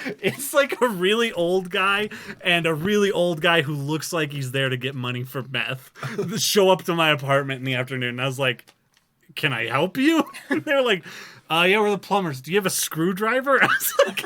It's like a really old guy and a really old guy who looks like he's there to get money for meth show up to my apartment in the afternoon. And I was like, can I help you? And they're like, yeah, we're the plumbers. Do you have a screwdriver? I was like,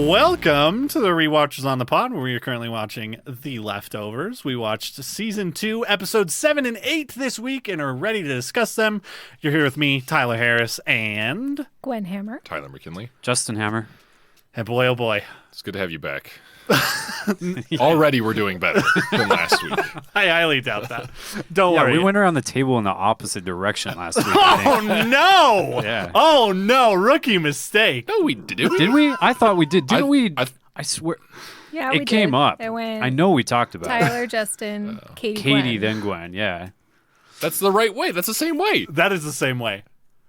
welcome to the Rewatchers on the Pod, where we are currently watching The Leftovers. We watched Season 2, Episodes 7 and 8 this week and are ready to discuss them. You're here with me, Tyler Harris, and... Gwen Hammer. Tyler McKinley. Justin Hammer. And boy, oh boy. It's good to have you back. Already we're doing better than last week. I highly doubt that. Don't worry. We went around the table in the opposite direction last week. Oh, no! Yeah. Oh, no. Rookie mistake. No, we did. Did we? I thought we did. Didn't we? I swear. Yeah, it we came did. up. It went I know we talked about Tyler, Justin, Katie, Katie, Gwen. then Gwen. Yeah. That's the right way. That's the same way. That is the same way.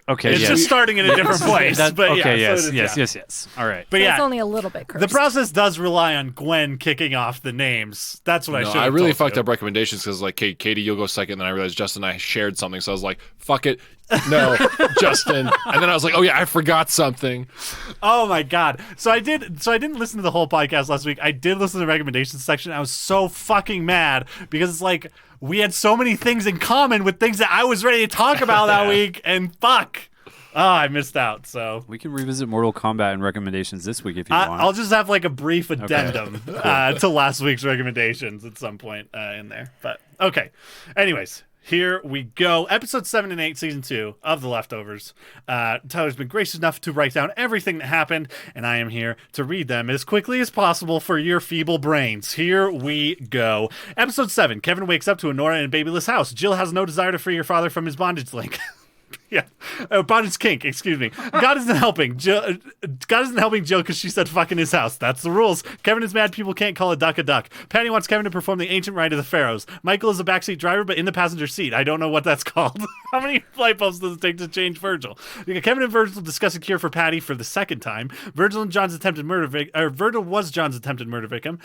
Okay. It's yes. just starting in a different place. But okay. yeah, Yes. so it is, Yes. All right. But So yeah, it's only a little bit cursed. the process does rely on Gwen kicking off the names. That's what I should have I really told fucked you. up recommendations because, like, Katie, you'll go second. And then I realized Justin and I shared something. So I was like, fuck it. No, Justin. And then I was like, oh, yeah, I forgot something. Oh, my God. So I didn't listen to the whole podcast last week. I did listen to the recommendations section. I was so fucking mad because it's like we had so many things in common with things that I was ready to talk about that week. And fuck. Oh, I missed out. So We can revisit Mortal Kombat and recommendations this week if you want. I'll just have like a brief addendum to last week's recommendations at some point in there. But okay. Anyways, here we go. Episode 7 and 8, Season 2 of The Leftovers. Tyler's been gracious enough to write down everything that happened, and I am here to read them as quickly as possible for your feeble brains. Here we go. Episode 7, Kevin wakes up to a Nora in a babyless house. Jill has no desire to free your father from his bondage link. Yeah, bondage kink. Excuse me. God isn't helping Jill. God isn't helping Jill because she said "fuck" in his house. That's the rules. Kevin is mad. People can't call a duck a duck. Patty wants Kevin to perform the ancient rite of the pharaohs. Michael is a backseat driver, but in the passenger seat. I don't know what that's called. How many light bulbs does it take to change Virgil? Kevin and Virgil discuss a cure for Patty for the second time. Virgil was John's attempted murder victim.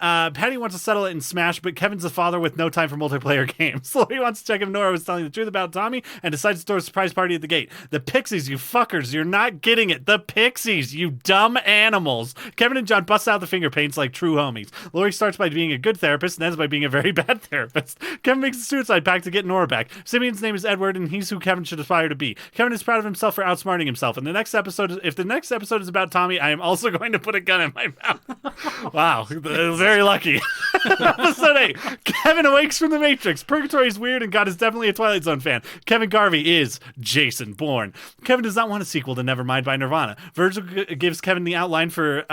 Patty wants to settle it in Smash, but Kevin's a father with no time for multiplayer games. Lori wants to check if Nora was telling the truth about Tommy and decides to throw a surprise party at the gate. The Pixies, you fuckers, you're not getting it. The Pixies, you dumb animals. Kevin and John bust out the finger paints like true homies. Lori starts by being a good therapist and ends by being a very bad therapist. Kevin makes a suicide pact to get Nora back. Simeon's name is Edward, and he's who Kevin should aspire to be. Kevin is proud of himself for outsmarting himself. And if the next episode is about Tommy, I am also going to put a gun in my mouth. Wow, very lucky. Episode 8, Kevin awakes from the Matrix. Purgatory is weird, and God is definitely a Twilight Zone fan. Kevin Garvey is Jason Bourne. Kevin does not want a sequel to Nevermind by Nirvana. Virgil gives Kevin the outline for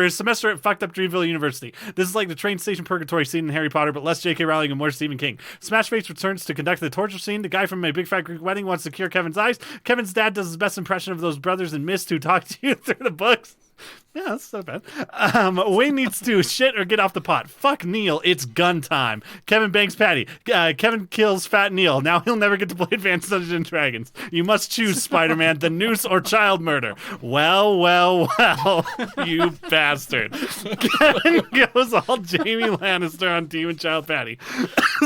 his semester at fucked up Dreamville University. This is like the train station purgatory scene in Harry Potter, but less J.K. Rowling and more Stephen King. Smashface returns to conduct the torture scene. The guy from My Big Fat Greek Wedding wants to cure Kevin's eyes. Kevin's dad does his best impression of those brothers in Mist who talk to you through the books. Yeah, that's so bad. Wayne needs to shit or get off the pot. Fuck Neil. It's gun time. Kevin bangs Patty. Kevin kills Fat Neil. Now he'll never get to play Advanced Dungeons and Dragons. You must choose, Spider-Man, the noose or child murder. Well, you bastard. Kevin goes all Jamie Lannister on Demon Child Patty.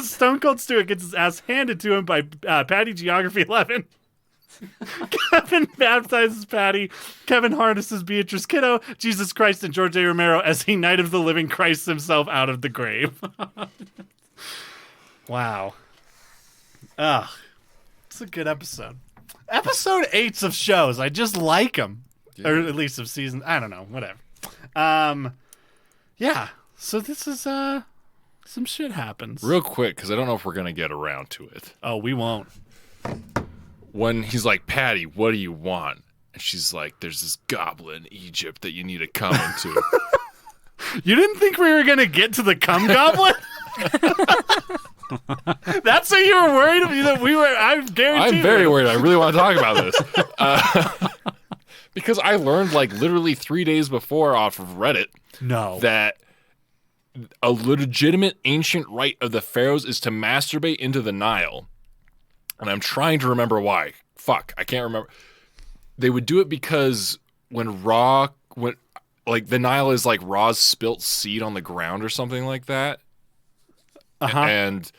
Stone Cold Stewart gets his ass handed to him by Patty Geography 11. Kevin baptizes Patty. Kevin harnesses Beatrice Kiddo, Jesus Christ, and George A. Romero as he Night of the Living Christ himself out of the grave. Wow. Ugh. It's a good episode. Episode 8s of shows. I just like them. Yeah. Or at least of seasons. I don't know. Whatever. Yeah. So this is, some shit happens. Real quick, because I don't know if we're going to get around to it. Oh, we won't. when he's like, Patty, what do you want? And she's like, there's this goblin in Egypt that you need to come into. You didn't think we were gonna get to the cum goblin? That's what you were worried that we were. I guarantee. I'm very worried. I really want to talk about this because I learned like literally 3 days before off of Reddit that a legitimate ancient rite of the pharaohs is to masturbate into the Nile, and I'm trying to remember why. Fuck, I can't remember. They would do it because when like the Nile is like Ra's spilt seed on the ground or something like that. And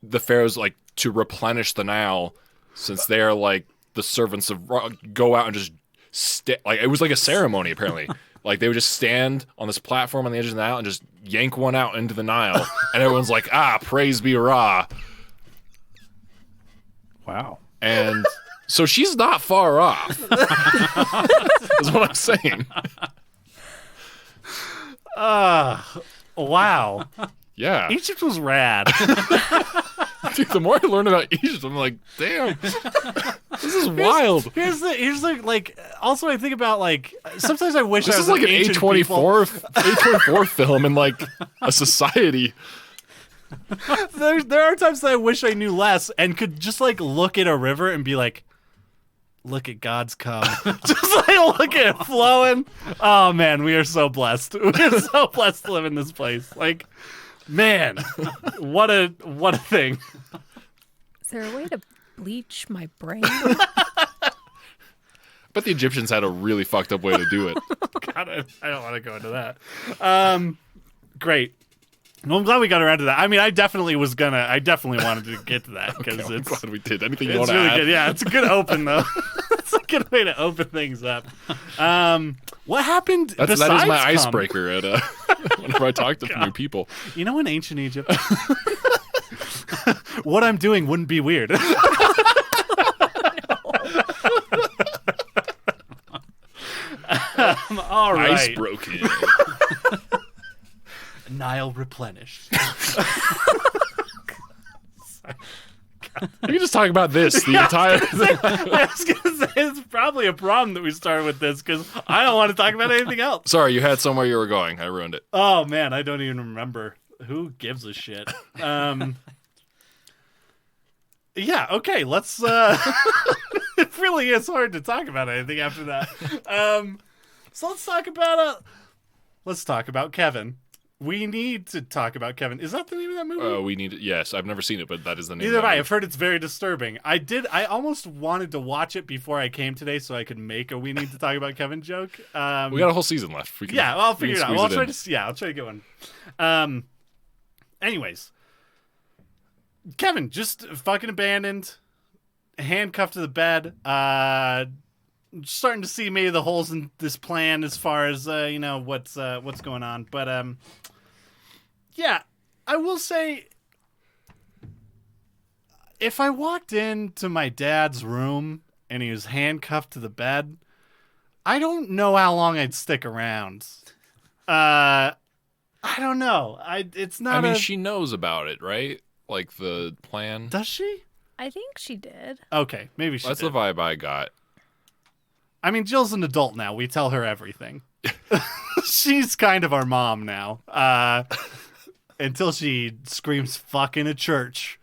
the pharaohs, like, to replenish the Nile, since they are like the servants of Ra, go out and just like it was like a ceremony apparently. Like they would just stand on this platform on the edge of the Nile and just yank one out into the Nile, and everyone's like, praise be Ra. Wow. And so she's not far off. Is what I'm saying. Wow. Yeah. Egypt was rad. Dude, the more I learn about Egypt, I'm like, damn, this is wild. Here's the like. Also, I think about like sometimes I wish This I is was like an A24 film in like a society. There are times that I wish I knew less and could just like look at a river and be like, look at God's cum. Just like look at it flowing. Oh man, we are so blessed. We are so blessed to live in this place. Like, man, what a thing. Is there a way to bleach my brain? But the Egyptians had a really fucked up way to do it. God, I don't want to go into that. Great. Well, I'm glad we got around to that. I mean, I definitely wanted to get to that because I'm it's glad we did. Anything you it's want to really add? good. Yeah, it's a good open though. It's a good way to open things up. What happened? That is besides my cum? icebreaker at whenever I talk to new people. You know, in ancient Egypt, what I'm doing wouldn't be weird. All right. Ice broken. Nile replenished. We can just talk about this the entire thing. I was gonna say it's probably a problem that we started with this because I don't want to talk about anything else. Sorry, you had somewhere you were going. I ruined it. Oh man, I don't even remember. Who gives a shit? Yeah, okay, let's it really is hard to talk about anything after that. So let's talk about Kevin. We need to talk about Kevin. Is that the name of that movie? Yes, I've never seen it, but that is the name. Neither of have that I. I've heard it's very disturbing. I almost wanted to watch it before I came today so I could make a "We Need to Talk About Kevin" joke. We got a whole season left. I'll figure it out. I'll try to get one. Anyways, Kevin just fucking abandoned, handcuffed to the bed. Starting to see maybe the holes in this plan as far as what's going on. But yeah, I will say, if I walked into my dad's room and he was handcuffed to the bed, I don't know how long I'd stick around. I don't know. It's not. I mean, she knows about it, right? Like the plan. Does she? I think she did. Okay, maybe she. That's did. the vibe I got. I mean, Jill's an adult now. We tell her everything. She's kind of our mom now. Until she screams "fuck" in a church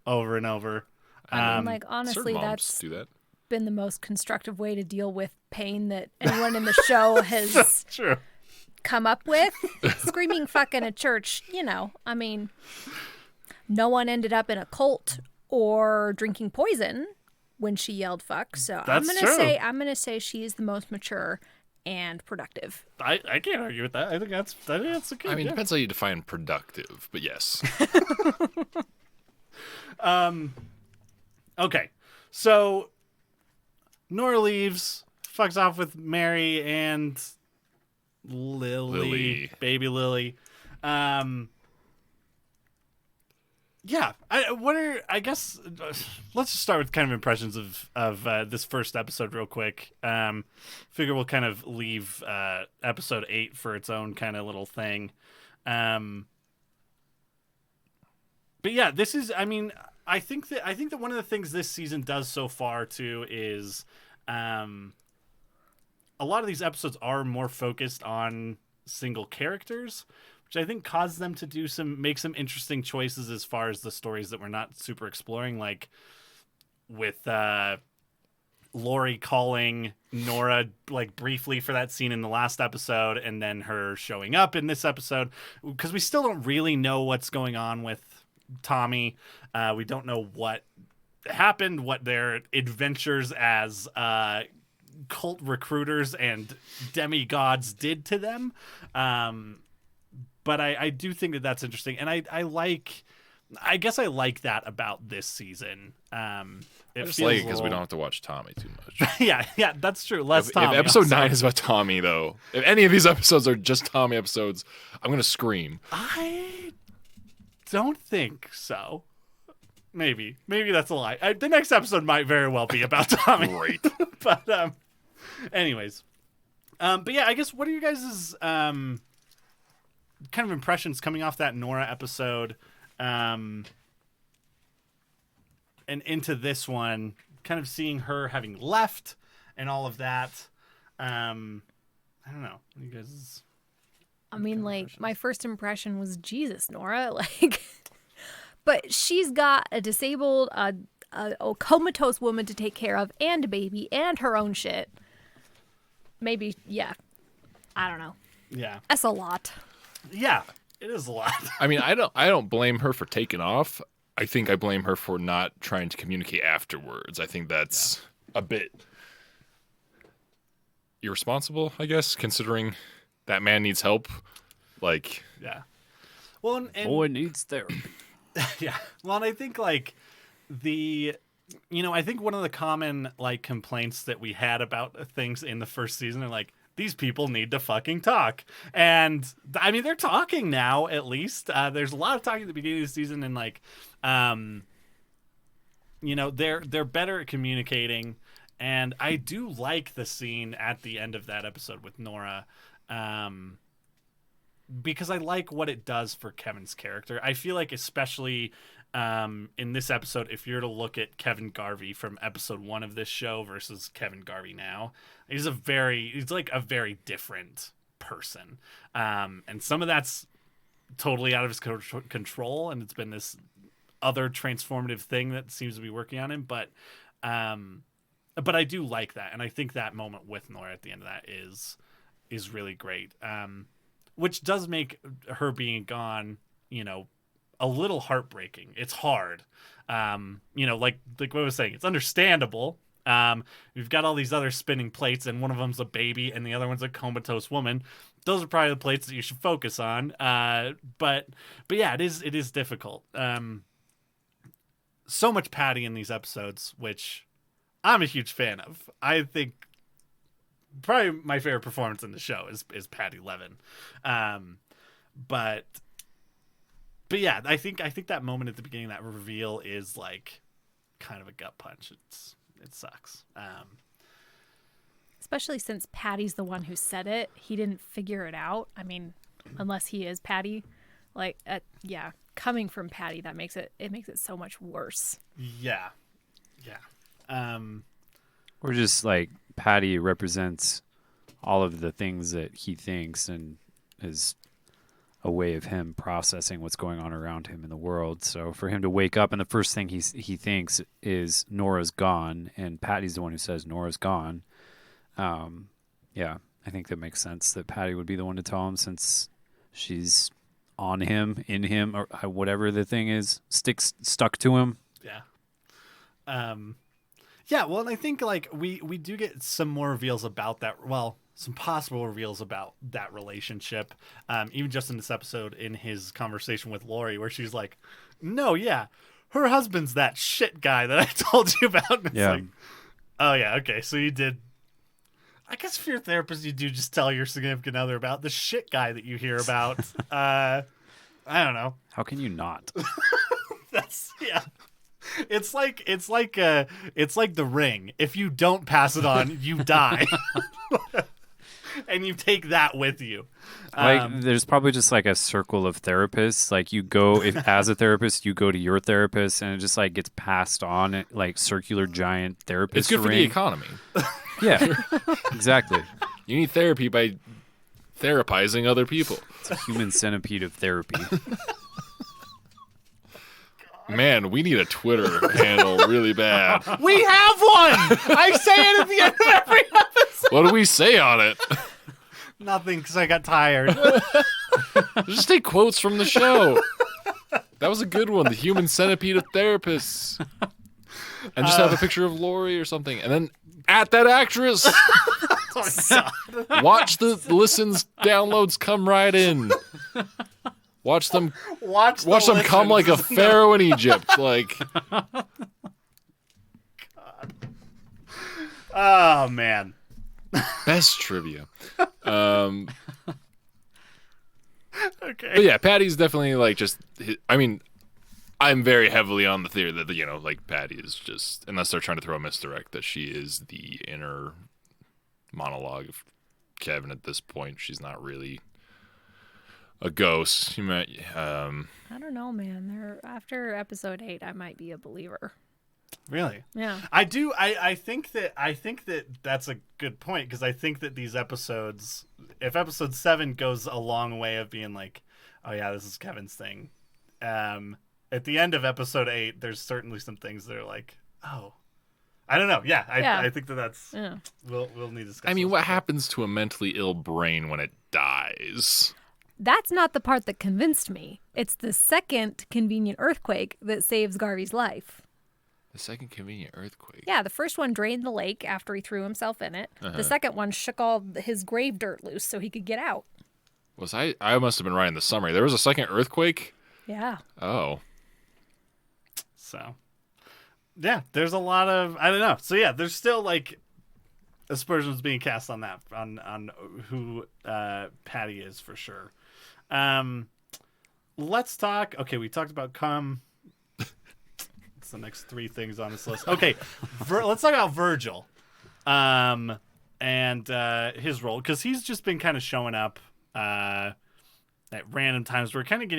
over and over. I mean, like, honestly, Certain moms that's do that. been the most constructive way to deal with pain that anyone in the show has True. come up with. Screaming "fuck" in a church, I mean, no one ended up in a cult or drinking poison when she yelled "fuck." So That's I'm gonna say she is the most mature and productive. I can't argue with that. I think that's a good. I mean, it depends how you define productive, but yes. Okay, so Nora leaves, fucks off with Mary and Lily. Baby Lily. Yeah, I guess let's just start with kind of impressions of this first episode real quick. Figure we'll kind of leave episode 8 for its own kind of little thing. But yeah, this is, I mean, I think that one of the things this season does so far too is a lot of these episodes are more focused on single characters, which I think caused them to make some interesting choices as far as the stories that we're not super exploring, like with Lori calling Nora like briefly for that scene in the last episode, and then her showing up in this episode, because we still don't really know what's going on with Tommy. We don't know what happened, what their adventures as cult recruiters and demigods did to them. But I do think that that's interesting, and I guess I like that about this season. I just like it because we don't have to watch Tommy too much. yeah, that's true. Less If Tommy. episode 9 is about Tommy, though, if any of these episodes are just Tommy episodes, I'm gonna scream. I don't think so. Maybe that's a lie. The next episode might very well be about Tommy. Great. But anyways, but yeah, I guess what are you guys' kind of impressions coming off that Nora episode? And into this one, kind of seeing her having left and all of that. I don't know. You guys. I mean, like, my first impression was, Jesus, Nora, like, but she's got a disabled, a comatose woman to take care of, and a baby, and her own shit. Maybe, yeah. I don't know. Yeah. That's a lot. Yeah, it is a lot. I mean, I don't blame her for taking off. I think I blame her for not trying to communicate afterwards. I think that's a bit irresponsible, I guess, considering that man needs help. Like, yeah. Well, and boy needs therapy. yeah. Well, and I think like I think one of the common like complaints that we had about things in the first season are like, these people need to fucking talk. And I mean, they're talking now, at least. There's a lot of talking at the beginning of the season, and like, they're better at communicating. And I do like the scene at the end of that episode with Nora, because I like what it does for Kevin's character. I feel like, especially in this episode, if you're to look at Kevin Garvey from episode 1 of this show versus Kevin Garvey now, he's like a very different person. And some of that's totally out of his control, and it's been this other transformative thing that seems to be working on him. But I do like that, and I think that moment with Nora at the end of that is really great. Which does make her being gone, a little heartbreaking. It's hard. Like what I was saying, it's understandable. We've got all these other spinning plates, and one of them's a baby and the other one's a comatose woman. Those are probably the plates that you should focus on. But yeah, it is difficult. So much Patty in these episodes, which I'm a huge fan of. I think probably my favorite performance in the show is Patty Levin. But yeah, I think that moment at the beginning, that reveal, is like kind of a gut punch. It sucks. Especially since Patty's the one who said it. He didn't figure it out. I mean, unless he is Patty. Like, yeah, coming from Patty, that makes it so much worse. Yeah. Or just like Patty represents all of the things that he thinks, and is a way of him processing what's going on around him in the world. So for him to wake up and the first thing he thinks is Nora's gone, and Patty's the one who says Nora's gone. Yeah, I think that makes sense that Patty would be the one to tell him, since she's on him, in him, or whatever the thing is, stuck to him. Yeah. Yeah, well, and I think like we do get some more reveals about that. Well, some possible reveals about that relationship. Even just in this episode, in his conversation with Lori, where she's like, "No, yeah, her husband's that shit guy that I told you about." And it's like, oh yeah, okay, so you did. I guess if you're a therapist, you do just tell your significant other about the shit guy that you hear about. I don't know. How can you not? That's yeah. It's like The Ring. If you don't pass it on, you die. and you take that with you. Like, there's probably just like a circle of therapists. Like, you go as a therapist, you go to your therapist, and it just like gets passed on, like circular giant therapist. It's good for the economy. Yeah, exactly. You need therapy by therapizing other people. It's a human centipede of therapy. Man, we need a Twitter handle really bad. We have one! I say it at the end of every episode. What do we say on it? Nothing, because I got tired. Just take quotes from the show. That was a good one. The human centipede of therapists. And just have a picture of Lori or something. And then at that actress. Watch the listens, downloads come right in. Watch them come like a pharaoh in Egypt. Like, oh man, best trivia. Okay, but yeah, Patty's definitely like just. I mean, I'm very heavily on the theory that like Patty is just, unless they're trying to throw a misdirect, that she is the inner monologue of Kevin at this point. She's not really a ghost. You might. I don't know, man. After episode 8, I might be a believer. Really? Yeah. I do. I think that that's a good point, because I think that these episodes, if episode 7 goes a long way of being like, oh yeah, this is Kevin's thing. At the end of episode 8, there's certainly some things that are like, oh, I don't know. Yeah, I think that's. Yeah. We'll need to discuss. I mean, what happens to a mentally ill brain when it dies? That's not the part that convinced me. It's the second convenient earthquake that saves Garvey's life. The second convenient earthquake? Yeah, the first one drained the lake after he threw himself in it. The second one shook all his grave dirt loose so he could get out. I must have been right in the summary. There was a second earthquake? Yeah. Oh. So, yeah, there's a lot of, I don't know. So yeah, there's still like aspersions being cast on that, on who Patty is for sure. Let's talk. Okay, we talked about cum. It's the next 3 things on this list. Okay, let's talk about Virgil, and his role, because he's just been kind of showing up at random times. We're kind of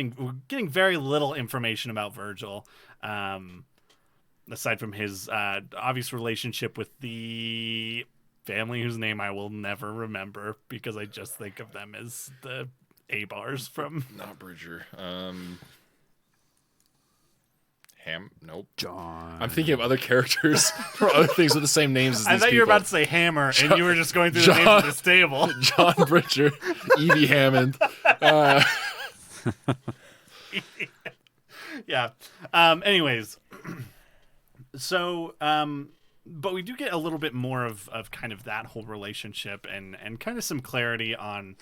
getting very little information about Virgil, aside from his obvious relationship with the family whose name I will never remember, because I just think of them as the A-bars from... Not Bridger. Nope. John. I'm thinking of other characters from other things with the same names as these I thought people. you were about to say Hammer, and you were just going through the names of this table. John Bridger, Evie Hammond. Yeah. Anyways, so... but we do get a little bit more of kind of that whole relationship, and kind of some clarity on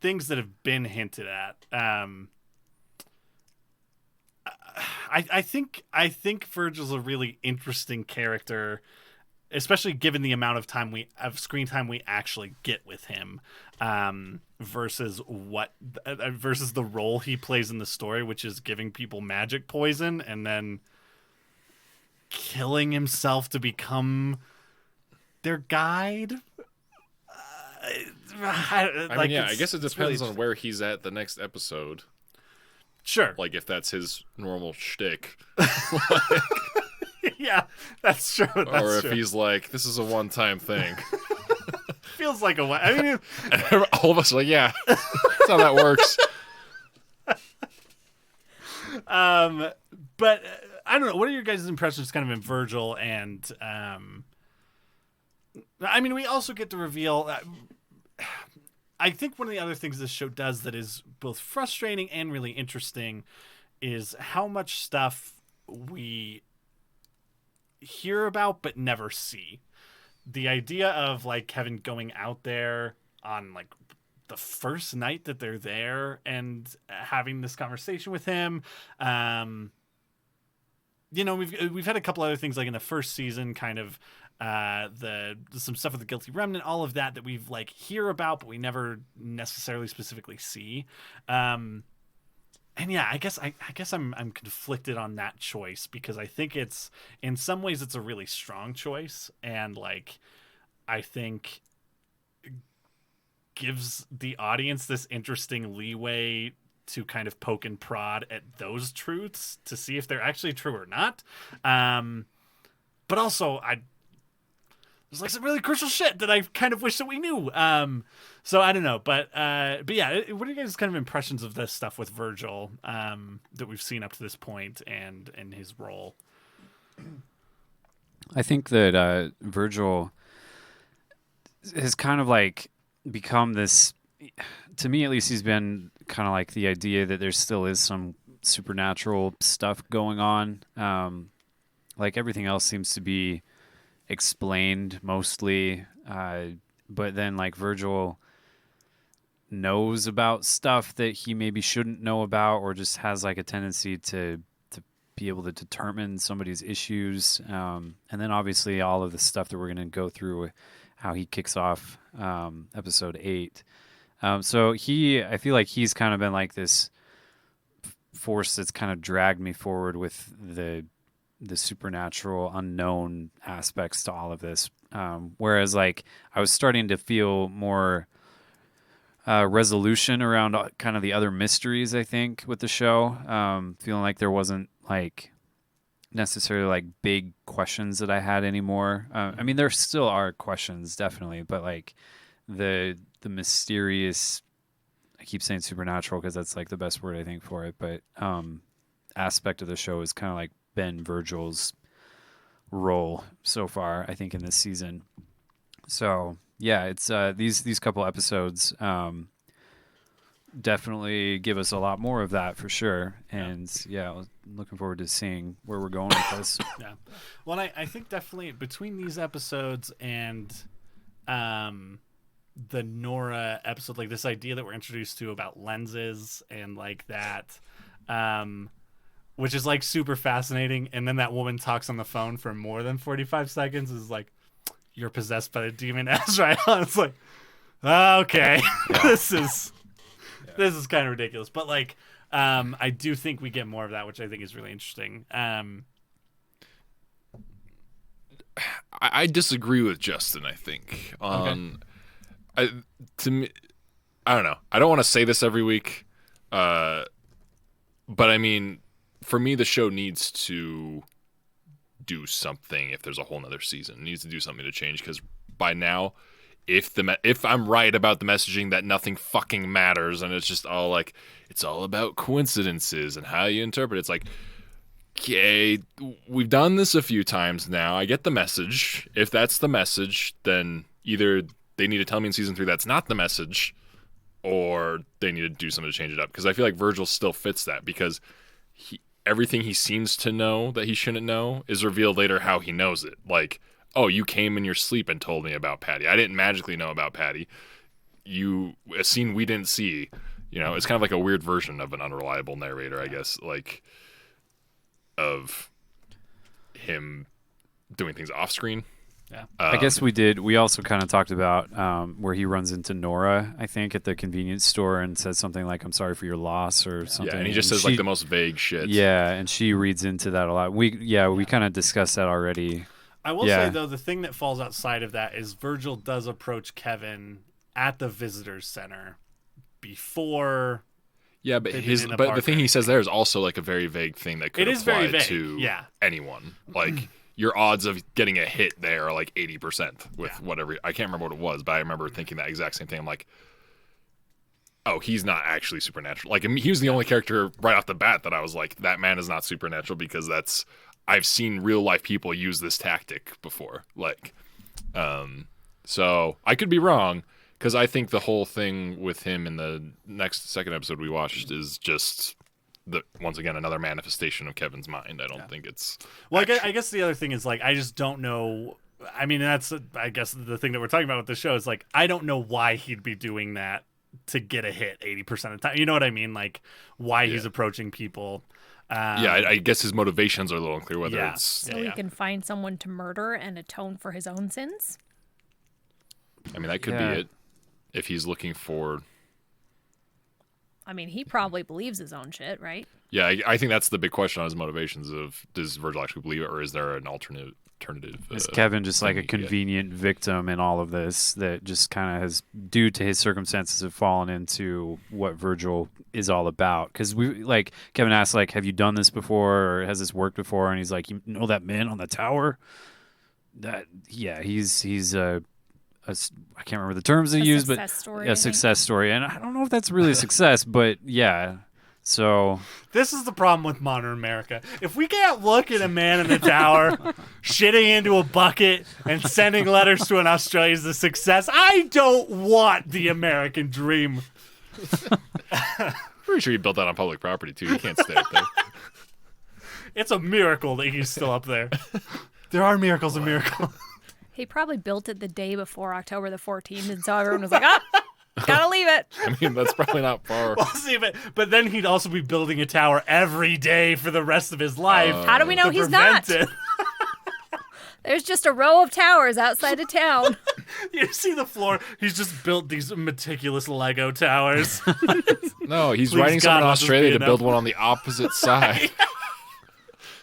things that have been hinted at. I think Virgil's a really interesting character, especially given the amount of screen time we actually get with him, versus the role he plays in the story, which is giving people magic poison and then killing himself to become their guide. I guess it depends on where he's at the next episode. Sure. Like, if that's his normal shtick. Yeah, that's true. Or if he's like, this is a one-time thing. Feels like a... I mean... all of us are like, yeah, that's how that works. But I don't know. What are your guys' impressions kind of in Virgil? And I mean, we also get to reveal... I think one of the other things this show does that is both frustrating and really interesting is how much stuff we hear about but never see. The idea of like Kevin going out there on like the first night that they're there and having this conversation with him. We've had a couple other things like in the first season, kind of some stuff with the Guilty Remnant, all of that we've like hear about, but we never necessarily specifically see. And yeah, I guess I'm conflicted on that choice, because I think it's, in some ways it's a really strong choice. And like, I think gives the audience this interesting leeway to kind of poke and prod at those truths to see if they're actually true or not. But also, there's like some really crucial shit that I kind of wish that we knew. So I don't know, but yeah, what are you guys' kind of impressions of this stuff with Virgil that we've seen up to this point and his role? I think that Virgil has kind of like become this, to me at least, he's been kind of like the idea that there still is some supernatural stuff going on. Like everything else seems to be explained mostly, but then like Virgil knows about stuff that he maybe shouldn't know about, or just has like a tendency to be able to determine somebody's issues. And then obviously all of the stuff that we're going to go through, how he kicks off episode 8. So I feel like he's kind of been like this force that's kind of dragged me forward with the supernatural unknown aspects to all of this. Whereas like I was starting to feel more resolution around kind of the other mysteries, I think, with the show. Feeling like there wasn't like necessarily like big questions that I had anymore. I mean, there still are questions, definitely, but like the mysterious, I keep saying supernatural because that's like the best word I think for it, but aspect of the show is kind of like been Virgil's role so far, I think, in this season. So yeah, it's these couple episodes definitely give us a lot more of that for sure. And yeah, I'm looking forward to seeing where we're going with this. Yeah. Well, I think definitely between these episodes and the Nora episode, like this idea that we're introduced to about lenses and like that, which is like super fascinating. And then that woman talks on the phone for more than 45 seconds is like, you're possessed by the demon Azrael. It's like, okay, this is kind of ridiculous. But like, I do think we get more of that, which I think is really interesting. I disagree with Justin, I think. To me, I don't know. I don't want to say this every week, but I mean, for me, the show needs to do something. If there's a whole nother season, it needs to do something to change, because by now, if I'm right about the messaging that nothing fucking matters and it's just all like, it's all about coincidences and how you interpret it, it's like, okay, we've done this a few times now. I get the message. If that's the message, then either they need to tell me in season 3 that's not the message, or they need to do something to change it up. Because I feel like Virgil still fits that, because everything he seems to know that he shouldn't know is revealed later how he knows it. Like, oh, you came in your sleep and told me about Patty. I didn't magically know about Patty. A scene we didn't see. You know, it's kind of like a weird version of an unreliable narrator, I guess. Like, of him doing things off screen. Yeah. I guess we also kind of talked about where he runs into Nora, I think, at the convenience store and says something like, I'm sorry for your loss or something. Yeah, and he just says like the most vague shit. Yeah, and she reads into that a lot. We kind of discussed that already. I will say, though, the thing that falls outside of that is Virgil does approach Kevin at the visitors center before. Yeah, but the thing he says there is also like a very vague thing that could apply to anyone. Like, your odds of getting a hit there are like 80% with whatever. I can't remember what it was, but I remember thinking that exact same thing. I'm like, oh, he's not actually supernatural. Like, he was the only character right off the bat that I was like, that man is not supernatural, because I've seen real life people use this tactic before. Like, so I could be wrong, because I think the whole thing with him in the second episode we watched is just once again another manifestation of Kevin's mind. I don't think it's. Well, I guess the other thing is, like, I just don't know. I mean, that's I guess the thing that we're talking about with the show is, like, I don't know why he'd be doing that to get a hit 80% of the time. You know what I mean? Like, why he's approaching people. I guess his motivations are a little unclear. Whether it's so he can find someone to murder and atone for his own sins. I mean, that could be it. If he's looking for I mean, he probably believes his own shit, right? Yeah, I think that's the big question on his motivations of does Virgil actually believe it, or is there an alternative? Is Kevin just like a thing, convenient victim in all of this that just kind of has, due to his circumstances, have fallen into what Virgil is all about? Because Kevin asks, like, have you done this before, or has this worked before? And he's like, you know that man on the tower? He's I can't remember the terms they use, but a success story. And I don't know if that's really a success, but yeah. So this is the problem with modern America. If we can't look at a man in the tower shitting into a bucket and sending letters to an Australia as a success, I don't want the American dream. Pretty sure he built that on public property too. You can't stay up there. It's a miracle that he's still up there. There are miracles and miracles. He probably built it the day before October the 14th, and so everyone was like, gotta leave it. I mean, that's probably not far. We'll see, but then he'd also be building a tower every day for the rest of his life. How do we know he's not? There's just a row of towers outside of town. You see the floor? He's just built these meticulous Lego towers. No, he's writing someone in Australia to build one on the opposite side.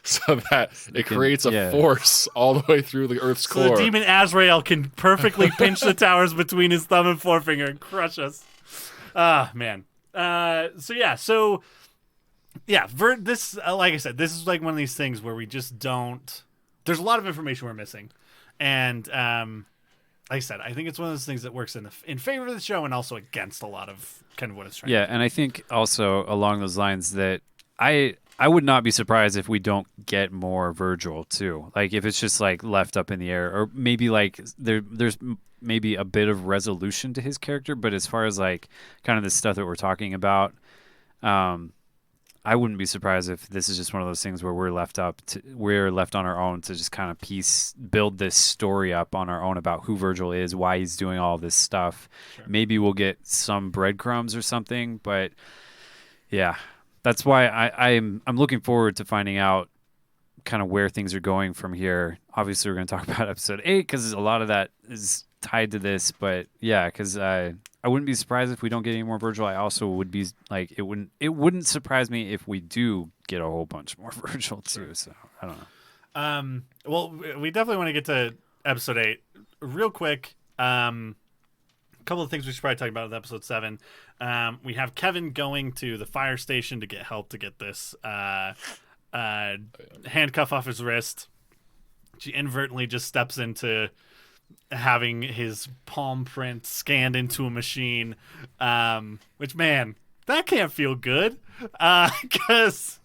So that it creates a force all the way through the Earth's core. So the demon Azrael can perfectly pinch the towers between his thumb and forefinger and crush us. Ah, man. This, like I said, this is like one of these things where we just don't. There's a lot of information we're missing, and like I said, I think it's one of those things that works in favor of the show and also against a lot of kind of what it's trying. Yeah, and I think also along those lines that I would not be surprised if we don't get more Virgil too. Like if it's just like left up in the air, or maybe like there's maybe a bit of resolution to his character. But as far as like kind of the stuff that we're talking about, I wouldn't be surprised if this is just one of those things where we're left on our own to just kind of build this story up on our own about who Virgil is, why he's doing all this stuff. Sure. Maybe we'll get some breadcrumbs or something, but yeah. That's why I'm looking forward to finding out kind of where things are going from here. Obviously, we're going to talk about episode 8 because a lot of that is tied to this. But yeah, because I wouldn't be surprised if we don't get any more Virgil. I also would be like it wouldn't surprise me if we do get a whole bunch more Virgil too. So I don't know. Well, we definitely want to get to episode 8 real quick. Couple of things we should probably talk about with episode 7. We have Kevin going to the fire station to get help to get this handcuff off his wrist. She inadvertently just steps into having his palm print scanned into a machine, which, man, that can't feel good because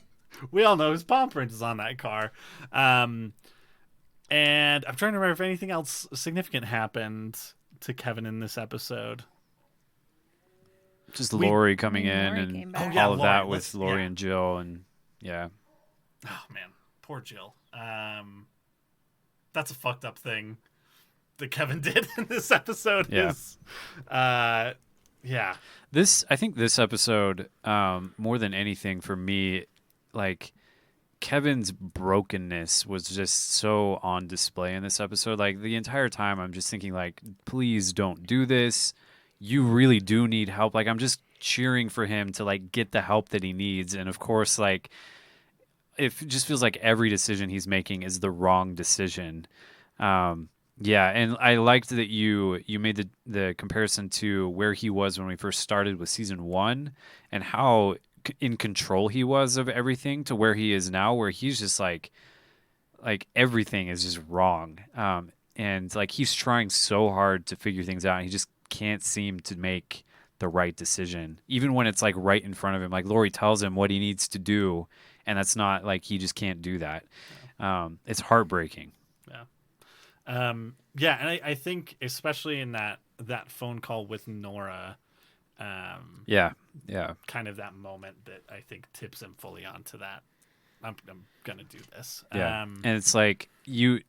we all know his palm print is on that car. And I'm trying to remember if anything else significant happened to Kevin in this episode. Just Lori coming in and all of that with Lori and Jill, and yeah. Oh man, poor Jill. That's a fucked up thing that Kevin did in this episode. Yeah. I think this episode, more than anything for me, like Kevin's brokenness was just so on display in this episode. Like the entire time I'm just thinking like, please don't do this. You really do need help. Like I'm just cheering for him to like get the help that he needs. And of course, like it just feels like every decision he's making is the wrong decision. Yeah. And I liked that you made the comparison to where he was when we first started with season 1 and how in control he was of everything to where he is now, where he's just like everything is just wrong. And like he's trying so hard to figure things out and he just can't seem to make the right decision, even when it's like right in front of him. Like Lori tells him what he needs to do, and that's not like he just can't do that. It's heartbreaking. Yeah, and I think especially in that phone call with Nora, kind of that moment that I think tips him fully onto that. I'm gonna do this. And it's like you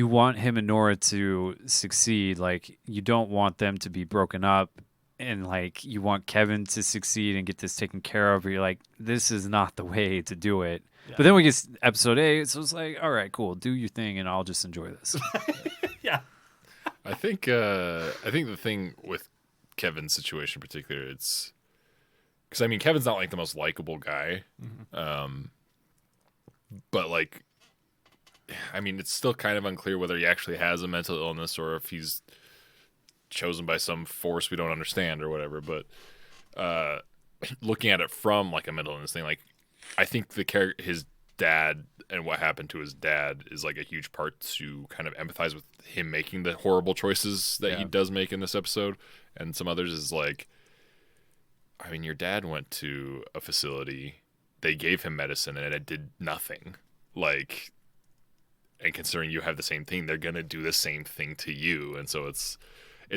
want him and Nora to succeed. Like you don't want them to be broken up, and like you want Kevin to succeed and get this taken care of. You're like, this is not the way to do it. Yeah. But then we get episode 8, so it's like, all right, cool, do your thing, and I'll just enjoy this. Yeah, I think the thing with Kevin's situation in particular, it's because I mean, Kevin's not like the most likable guy, but like, I mean, it's still kind of unclear whether he actually has a mental illness or if he's chosen by some force we don't understand or whatever. But looking at it from like a mental illness thing, like I think his dad and what happened to his dad is like a huge part to kind of empathize with him making the horrible choices that he does make in this episode. And some others is like, I mean, your dad went to a facility, they gave him medicine and it did nothing. Like, and considering you have the same thing, they're going to do the same thing to you. And so it's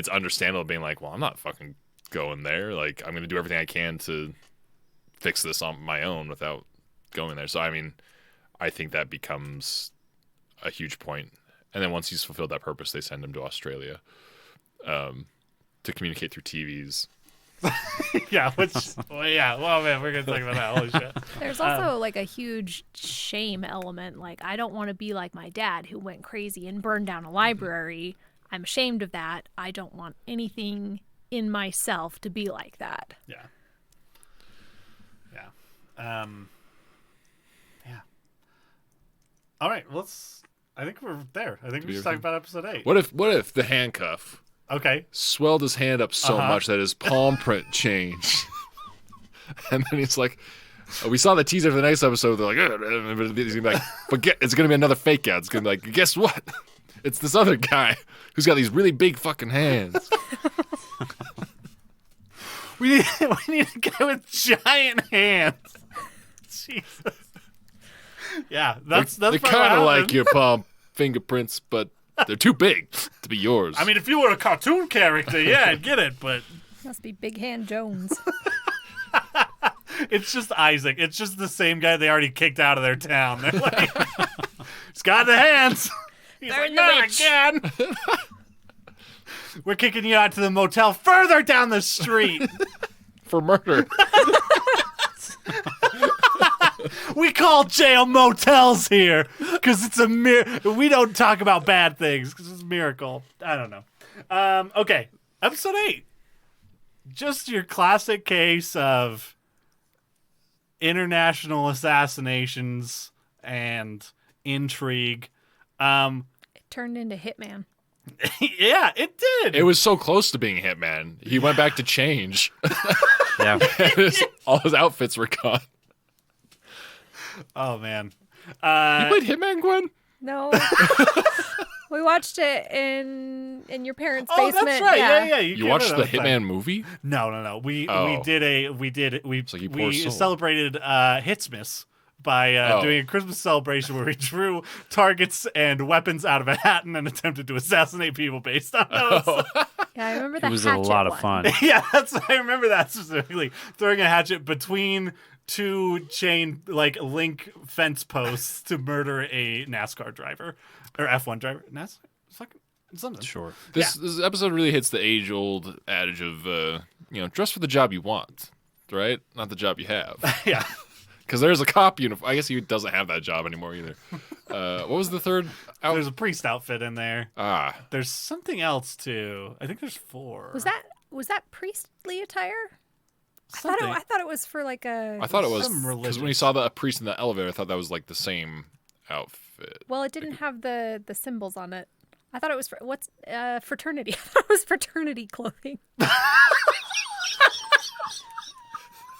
understandable being like, well, I'm not fucking going there. Like, I'm going to do everything I can to fix this on my own without going there. So, I mean, I think that becomes a huge point. And then once he's fulfilled that purpose, they send him to Australia to communicate through TVs. Yeah, well, man, we're going to talk about that. Holy shit. There's also like a huge shame element. Like, I don't want to be like my dad who went crazy and burned down a library. I'm ashamed of that. I don't want anything in myself to be like that. Yeah. Yeah. All right, I think we're there. I think we should talk about episode 8. What if the handcuff swelled his hand up so much that his palm print changed? And then he's like, we saw the teaser for the next episode. They're like, he's gonna be like, but it's gonna be another fake out. It's gonna be like, guess what? It's this other guy who's got these really big fucking hands. we need a guy with giant hands. Jesus. Yeah, that's they're kind of like your palm fingerprints, but they're too big to be yours. I mean, if you were a cartoon character, yeah, I'd get it, but Must be Big Hand Jones. it's just Isaac. It's just the same guy they already kicked out of their town. They're like, he's got the hands. He's Burn like, the not witch." again. We're kicking you out to the motel further down the street. for murder. We call jail motels here because it's a we don't talk about bad things because it's a miracle. I don't know. Okay, episode 8. Just your classic case of international assassinations and intrigue. It turned into Hitman. Yeah, it did. It was so close to being Hitman. He went back to change. Yeah. All his outfits were gone. Oh, man. You played Hitman, Gwen? No. We watched it in your parents' Oh, basement. that's right. Yeah. You watched the Hitman movie? No. We like you poor soul. celebrated Hitsmas by doing a Christmas celebration where we drew targets and weapons out of a hat and then attempted to assassinate people based on those. Yeah, I remember that. It was a lot of fun. Yeah, I remember that specifically. Throwing a hatchet between two chain link fence posts to murder a NASCAR driver or F1 driver. NASCAR, fucking something. Sure. This episode really hits the age-old adage of dress for the job you want, right? Not the job you have. Yeah. Because there's a cop uniform. I guess he doesn't have that job anymore either. What was the third? There's a priest outfit in there. Ah. There's something else too. I think there's 4. Was that priestly attire? Something. I thought it was for like a. I thought it was Some because when you saw the priest in the elevator, I thought that was like the same outfit. Well, it didn't have the symbols on it. I thought it was for what's fraternity. I thought it was fraternity clothing.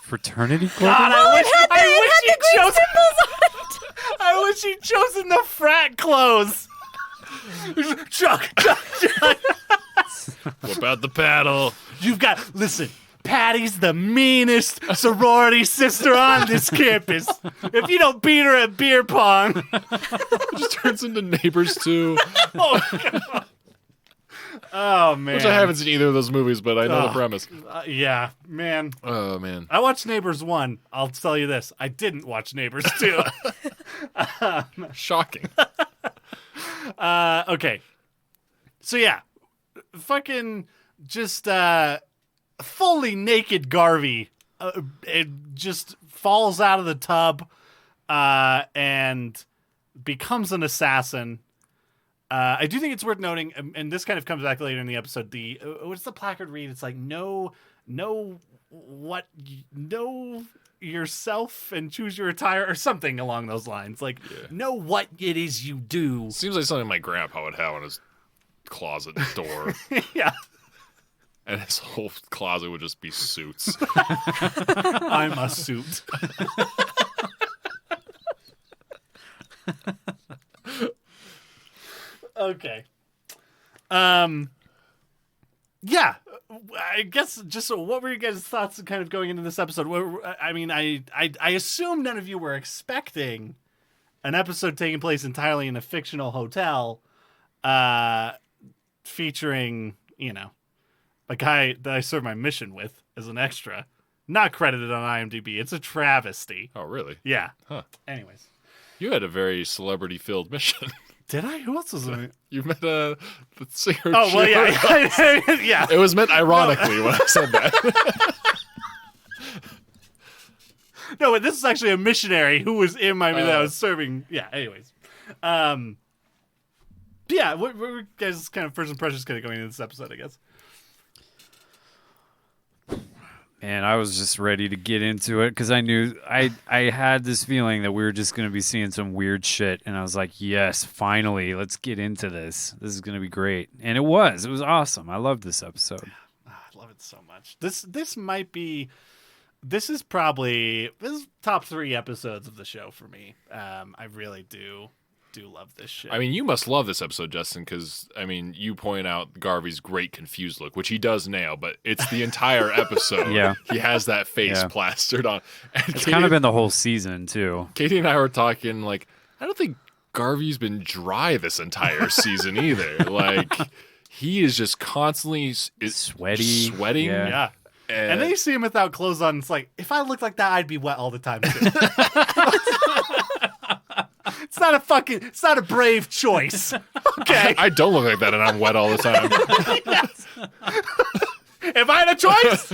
Fraternity clothing? God, I wish he'd chosen the frat clothes. Chuck. What about the paddle? Listen, Patty's the meanest sorority sister on this campus. If you don't beat her at beer pong. It just turns into Neighbors 2. Oh, man. Which I haven't seen either of those movies, but I know the premise. Yeah, man. Oh, man. I watched Neighbors 1. I'll tell you this. I didn't watch Neighbors 2. Shocking. Okay. So, yeah. Fucking just fully naked Garvey it just falls out of the tub and becomes an assassin. I do think it's worth noting, and this kind of comes back later in the episode, what's the placard read? It's like, no know yourself and choose your attire or something along those lines. Like, know what it is you do. Seems like something my grandpa would have on his closet door. Yeah. And his whole closet would just be suits. I'm a suit. Okay. Yeah. I guess just what were your guys' thoughts kind of going into this episode? I mean, I assume none of you were expecting an episode taking place entirely in a fictional hotel, featuring, a guy that I served my mission with as an extra, not credited on IMDb. It's a travesty. Oh, really? Yeah. Huh. Anyways. You had a very celebrity-filled mission. Did I? Who else was in it? You met the singer. Oh, well, yeah. Yeah. It was meant ironically when I said that. No, but this is actually a missionary who was in my that I was serving. Yeah, anyways. Yeah, what were guys' kind of first impressions kind of going into this episode, I guess? And I was just ready to get into it because I knew I had this feeling that we were just going to be seeing some weird shit. And I was like, yes, finally, let's get into this. This is going to be great. And it was awesome. I loved this episode. I love it so much. This is top 3 episodes of the show for me. I really do love this shit. I mean, you must love this episode, Justin, because, I mean, you point out Garvey's great confused look, which he does nail, but it's the entire episode. Yeah. He has that face plastered on. And It's kind of been the whole season, too. Katie and I were talking, like, I don't think Garvey's been dry this entire season either. Like, he is just constantly sweating. Yeah. And then you see him without clothes on. It's like, if I looked like that, I'd be wet all the time, too. It's not a brave choice. Okay. I don't look like that and I'm wet all the time. Yes. If I had a choice.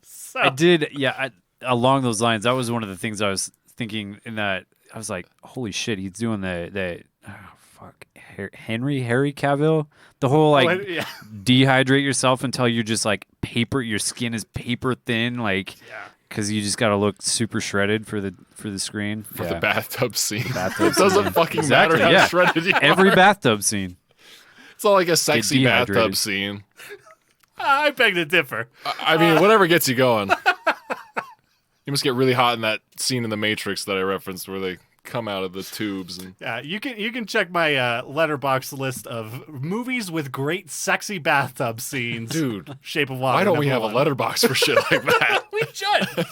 So. I did, yeah. Along those lines, that was one of the things I was thinking in that I was like, holy shit, he's doing Harry Cavill, the whole dehydrate yourself until you're just like your skin is paper thin, like because you just got to look super shredded for the screen for the bathtub scene. It doesn't fucking matter how shredded you are. Every bathtub scene. It's all like a sexy bathtub scene. I beg to differ. I mean, whatever gets you going. You must get really hot in that scene in The Matrix that I referenced where they come out of the tubes. And yeah, you can check my letterbox list of movies with great sexy bathtub scenes. Dude, Shape of Water. Why don't we have a letterbox for shit like that? We should.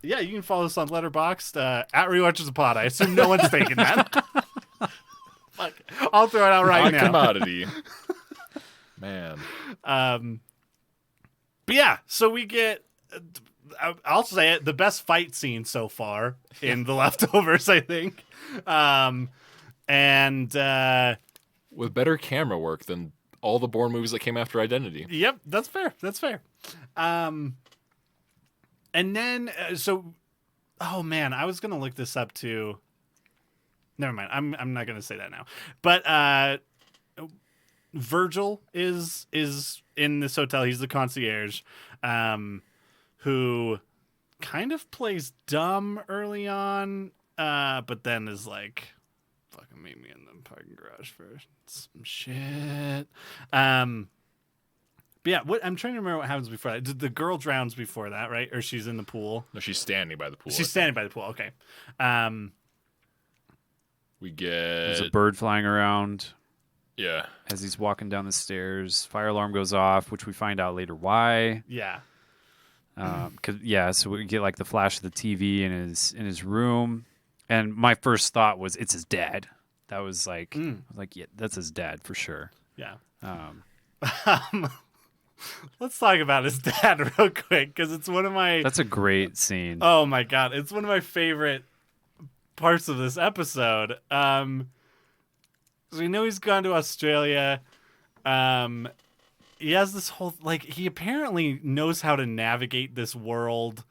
Yeah, you can follow us on Letterboxd at Rewatchers a Pod. I assume no one's taking that. Fuck. I'll throw it out right now. Commodity. Man. But yeah, so we get. I'll say it, the best fight scene so far in The Leftovers, I think. And with better camera work than all the Bourne movies that came after Identity. Yep, that's fair. And then, oh man, I was going to look this up too. Never mind. I'm not going to say that now. But Virgil is in this hotel. He's the concierge. Who kind of plays dumb early on, but then is like, fucking meet me in the parking garage for some shit. But yeah, I'm trying to remember what happens before that. The girl drowns before that, right? Or she's in the pool? No, she's standing by the pool. She's standing by the pool, okay. We get... There's a bird flying around. Yeah. As he's walking down the stairs. Fire alarm goes off, which we find out later why. Yeah. So we get like the flash of the TV in his room, and my first thought was it's his dad. That was like, I was like, yeah, that's his dad for sure. Yeah. Let's talk about his dad real quick because it's one of my. That's a great scene. Oh my god, it's one of my favorite parts of this episode. So we know he's gone to Australia. He has this whole, like, he apparently knows how to navigate this world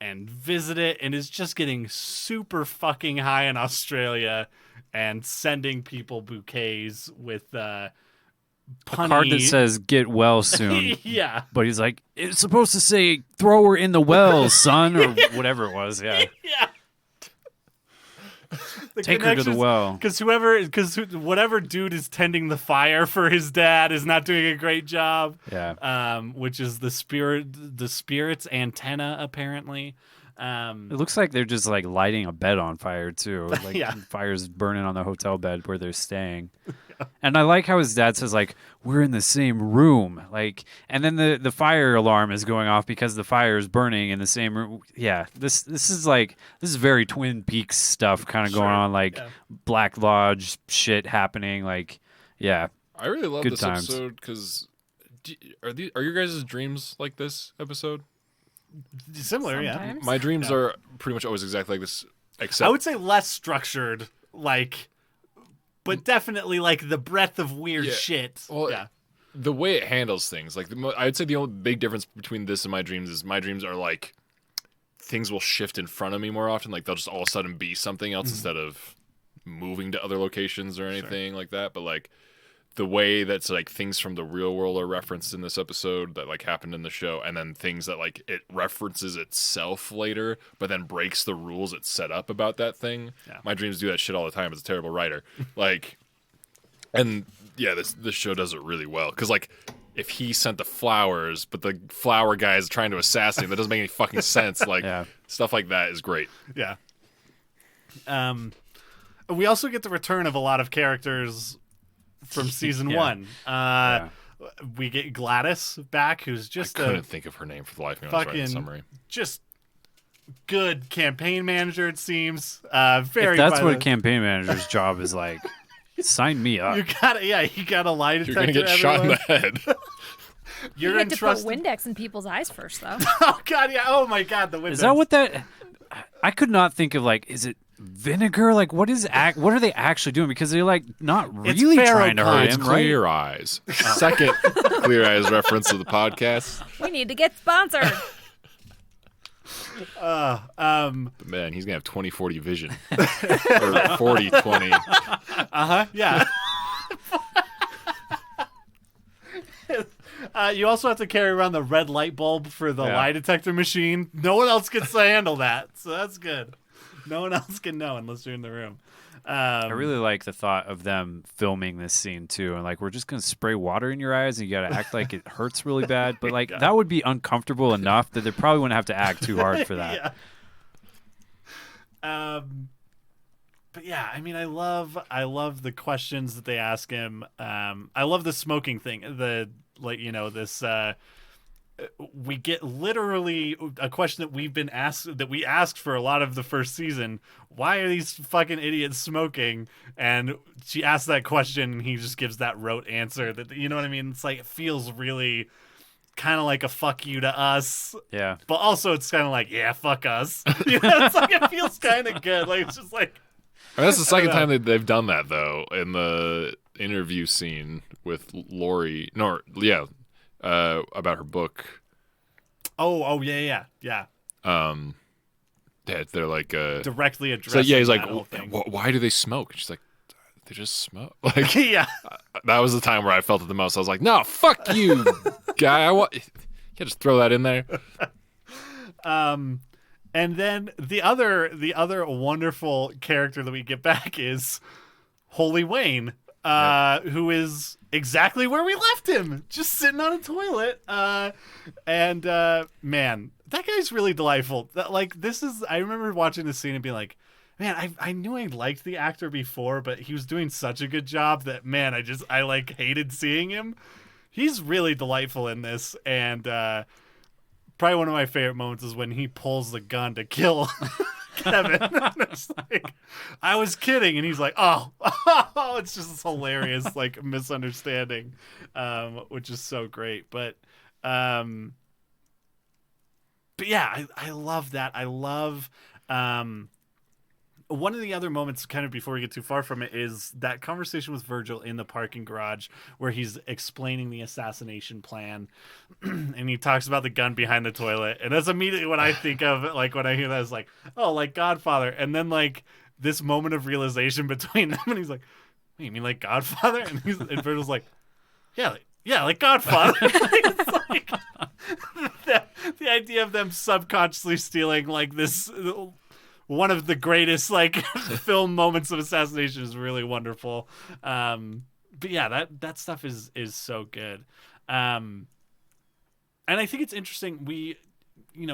and visit it and is just getting super fucking high in Australia and sending people bouquets with punny. A card that says "Get well soon." Yeah, but he's like, it's supposed to say "Throw her in the well, son," or whatever it was. Yeah, yeah. Take her to the well. Because whatever dude is tending the fire for his dad is not doing a great job. Yeah. Which is the spirit's antenna apparently. It looks like they're just like lighting a bed on fire too. Like fire's burning on the hotel bed where they're staying. And I like how his dad says like, we're in the same room. Like, and then the fire alarm is going off because the fire is burning in the same room. Yeah. This is very Twin Peaks stuff kind of going on, like Black Lodge shit happening. Like, yeah. I really love Good this times. episode because are your guys' dreams like this episode? Similar, Sometimes. My dreams are pretty much always exactly like this, except I would say less structured, like, but definitely like the breadth of weird shit. Well, the way it handles things, like I would say the only big difference between this and my dreams is my dreams are like things will shift in front of me more often. Like they'll just all of a sudden be something else instead of moving to other locations or anything like that. But like the way that's like things from the real world are referenced in this episode that like happened in the show, and then things that like it references itself later, but then breaks the rules it set up about that thing. Yeah. My dreams do that shit all the time as a terrible writer. Like, and yeah, this show does it really well. Cause like if he sent the flowers, but the flower guy is trying to assassinate, that doesn't make any fucking sense. Like stuff like that is great. Yeah. We also get the return of a lot of characters from season one. We get Gladys back, who's just I couldn't think of her name for the life of me when I was writing the summary. Just good campaign manager, it seems. Very. If that's what a campaign manager's job is like, sign me up. You gotta lie detector. You're gonna get shot in the head. You're you had to put entrusted. Windex in people's eyes first, though. Oh god, yeah. Oh my god, the Windex. Is that what that? I could not think of like. Is it vinegar? Like what are they actually doing? Because they're like not really trying to hurt him, right? Clear Eyes. Second Clear Eyes reference to the podcast. We need to get sponsored. But man, he's gonna have 20/40 vision or 40/20. Yeah. You also have to carry around the red light bulb for the lie detector machine. No one else gets to handle that, so that's good. No one else can know unless you're in the room. I really like the thought of them filming this scene too, and like we're just gonna spray water in your eyes, and you gotta act like it hurts really bad. But like that would be uncomfortable enough that they probably wouldn't have to act too hard for that. But yeah, I mean, I love the questions that they ask him. I love the smoking thing. We get literally a question that we asked for a lot of the first season. Why are these fucking idiots smoking? And she asks that question, and he just gives that rote answer. That, you know what I mean? It's like it feels really kind of like a fuck you to us. Yeah. But also, it's kind of like fuck us. You know, it's like it feels kind of good. Like it's just like. I mean, that's the second time that they've done that though in the interview scene with Lori. About her book. Oh yeah. Yeah, they're like directly so addressing. he's like, that whole thing. why do they smoke? And she's like, they just smoke. Like, yeah. That was the time where I felt it the most. I was like, no, fuck you, guy. You can't just throw that in there. And then the other wonderful character that we get back is Holy Wayne. Who is exactly where we left him, just sitting on a toilet. Man, that guy's really delightful. I remember watching this scene and being like, man, I knew I liked the actor before, but he was doing such a good job that, man, I hated seeing him. He's really delightful in this, and probably one of my favorite moments is when he pulls the gun to kill Kevin. It's like, I was kidding, and he's like, oh, it's just this hilarious like misunderstanding, which is so great. But yeah, I love that. I love one of the other moments, kind of before we get too far from it, is that conversation with Virgil in the parking garage where he's explaining the assassination plan, and he talks about the gun behind the toilet, and that's immediately what I think of. Like when I hear that, is like, oh, like Godfather, and then like this moment of realization between them, and he's like, wait, you mean like Godfather? And Virgil's like, Like Godfather. It's like the idea of them subconsciously stealing like this one of the greatest like film moments of assassination is really wonderful. But yeah, that stuff is so good. And I think it's interesting. We,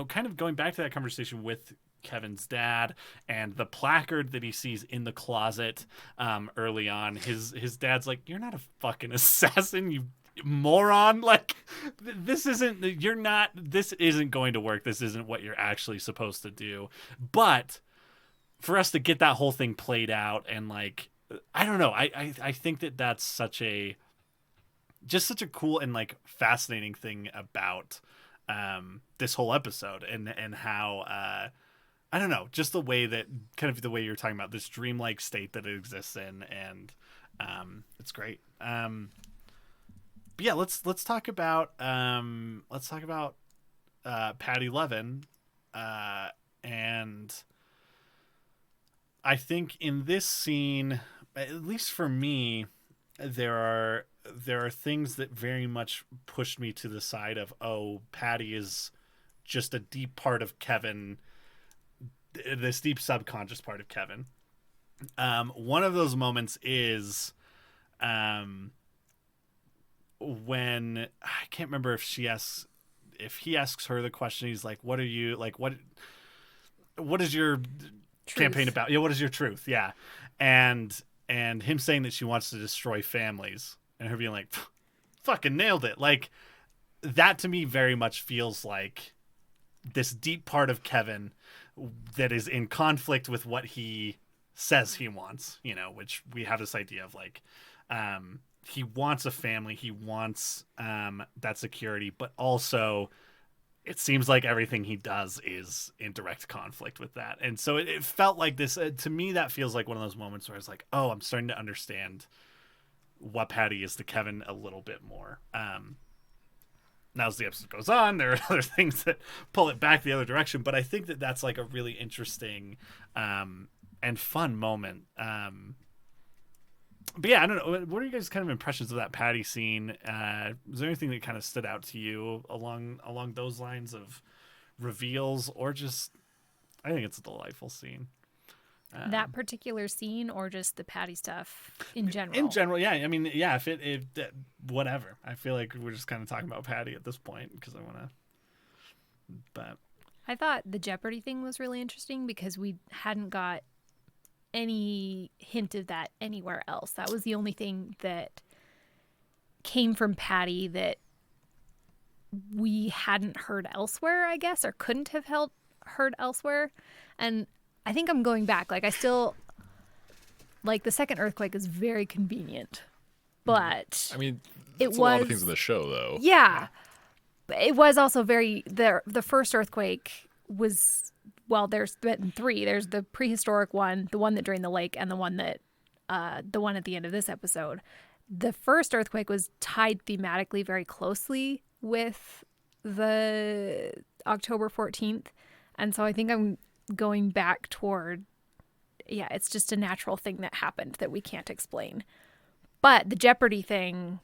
kind of going back to that conversation with Kevin's dad and the placard that he sees in the closet early on. His dad's like, "You're not a fucking assassin, you moron. Like, this isn't going to work. This isn't what you're actually supposed to do." But for us to get that whole thing played out and like, I don't know. I think that's such a cool and like fascinating thing about this whole episode and how I don't know, just the way that kind of the way you're talking about this dreamlike state that it exists in, and it's great. But yeah, let's talk about Patty Levin, and I think in this scene, at least for me, there are things that very much pushed me to the side of, oh, Patty is just a deep part of Kevin, this deep subconscious part of Kevin. One of those moments is when I can't remember if he asks her the question. He's like, "What are you like? What is your campaign about? Yeah, what is your truth?" Yeah, and him saying that she wants to destroy families, and her being like, "Fucking nailed it!" Like that to me very much feels like this deep part of Kevin that is in conflict with what he says he wants. Which we have this idea of like. He wants a family. He wants that security, but also it seems like everything he does is in direct conflict with that. And so it felt like this, to me, that feels like one of those moments where it's like, oh, I'm starting to understand what Patty is to Kevin a little bit more. Now as the episode goes on, there are other things that pull it back the other direction, but I think that that's like a really interesting and fun moment. But yeah, I don't know. What are you guys' kind of impressions of that Patty scene? Is there anything that kind of stood out to you along those lines of reveals, or just, I think it's a delightful scene. That particular scene, or just the Patty stuff in general? In general, yeah. I mean, yeah. If whatever. I feel like we're just kind of talking about Patty at this point because I want to. But I thought the Jeopardy thing was really interesting because we hadn't got any hint of that anywhere else. That was the only thing that came from Patty that we hadn't heard elsewhere, I guess, or couldn't have heard elsewhere. And I think I'm going back. Like, I still like the second earthquake is very convenient, but I mean, it was a lot of things in the show, though. Yeah, but it was also very the first earthquake was. Well, there's been three. There's the prehistoric one, the one that drained the lake, and the one at the end of this episode. The first earthquake was tied thematically very closely with the October 14th. And so I think I'm going back toward, it's just a natural thing that happened that we can't explain. But the Jeopardy thing,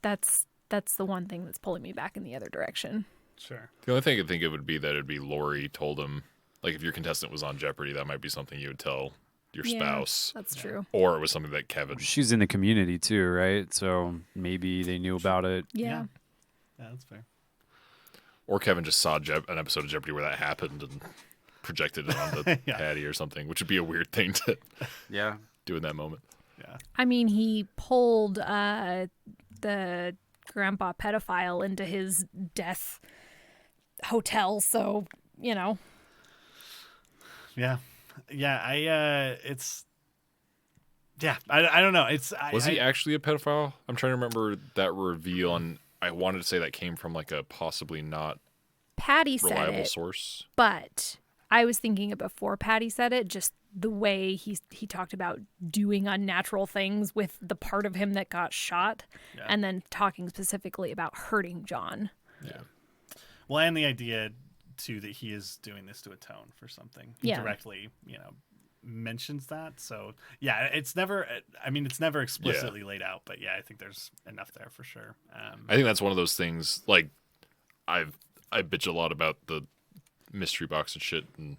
that's the one thing that's pulling me back in the other direction. Sure. The only thing I could think of would be that it'd be Lori told him, like, if your contestant was on Jeopardy, that might be something you would tell your spouse. That's true. Or it was something that Kevin. She's in the community too, right? So maybe they knew about it. Yeah, that's fair. Or Kevin just saw an episode of Jeopardy where that happened and projected it onto Patty or something, which would be a weird thing to do in that moment. Yeah. I mean, he pulled the grandpa pedophile into his death hotel, so yeah I don't know, was he actually a pedophile? I'm trying to remember that reveal, and I wanted to say that came from like a possibly not Patty said reliable it, source, but I was thinking it before Patty said it, just the way he talked about doing unnatural things with the part of him that got shot, and then talking specifically about hurting John. Well, and the idea too that he is doing this to atone for something. He directly, mentions that. So yeah, it's never explicitly laid out, but yeah, I think there's enough there for sure. I think that's one of those things. Like I bitch a lot about the mystery box and shit and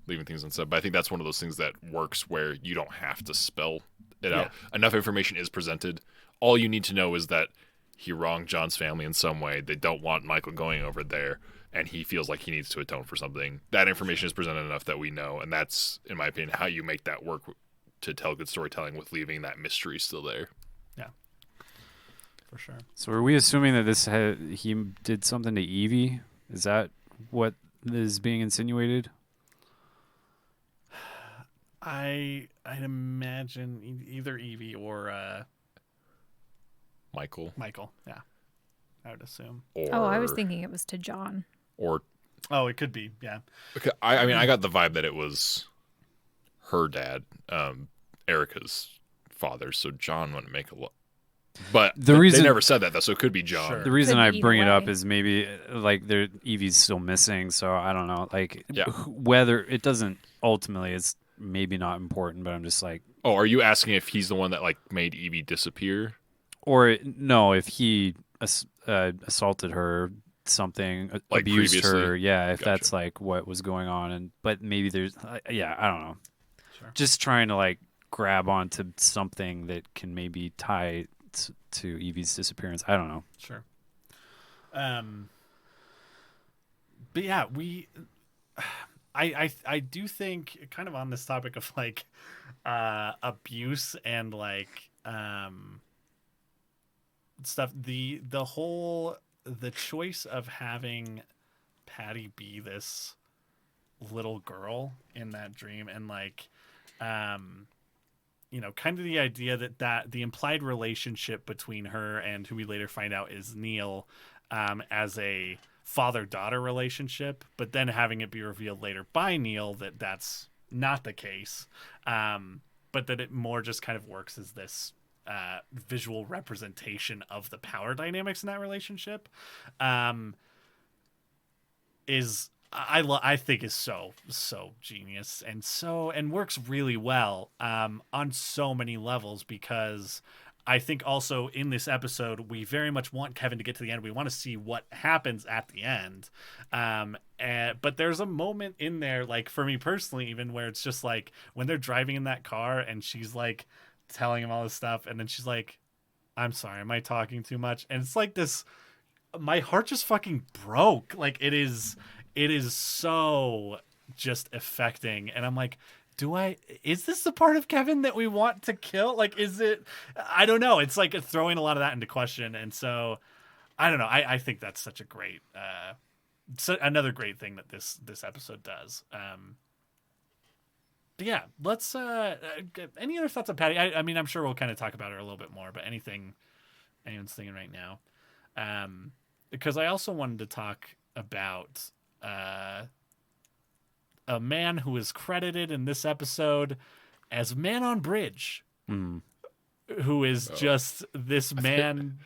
leaving things unsaid, but I think that's one of those things that works where you don't have to spell it out. Enough information is presented. All you need to know is that he wronged John's family in some way. They don't want Michael going over there, and he feels like he needs to atone for something. That information is presented enough that we know, and that's, in my opinion, how you make that work to tell good storytelling with leaving that mystery still there. Yeah, for sure. So are we assuming that he did something to Evie? Is that what is being insinuated? I'd imagine either Evie or Michael. Yeah, I would assume. I was thinking it was to John. It could be. Yeah. Okay. I mean, I got the vibe that it was her dad, Erica's father. So John wouldn't make a lot. But they never said that though, so it could be John. Sure. The reason I bring it up way. is maybe like Evie's still missing, so I don't know. Like whether it doesn't ultimately, it's maybe not important, but I'm just like. Oh, are you asking if he's the one that like made Evie disappear? Or no, if he assaulted her, something, like abused previously? her, yeah, if Gotcha. that's like what was going on, but maybe there's, I don't know. Sure. Just trying to like grab onto something that can maybe tie to Evie's disappearance. I don't know. Sure. But yeah, I do think kind of on this topic of like abuse and like stuff, the choice of having Patty be this little girl in that dream, and like kind of the idea that the implied relationship between her and who we later find out is Neil, as a father-daughter relationship, but then having it be revealed later by Neil that that's not the case, but that it more just kind of works as this visual representation of the power dynamics in that relationship, I think is so genius and works really well on so many levels, because I think also in this episode we very much want Kevin to get to the end. We want to see what happens at the end, but there's a moment in there, like for me personally even, where it's just like when they're driving in that car and she's like telling him all this stuff, and then she's like, I'm sorry, am I talking too much? And it's like this, my heart just fucking broke. Like it is so just affecting, and I'm like, is this the part of Kevin that we want to kill? Like, is it? I don't know. It's like throwing a lot of that into question, and so I don't know. I think that's such a great, another great thing that this episode does. But yeah, let's. Any other thoughts on Patty? I mean, I'm sure we'll kind of talk about her a little bit more, but anything anyone's thinking right now? Because I also wanted to talk about a man who is credited in this episode as Man on Bridge, who is just this man.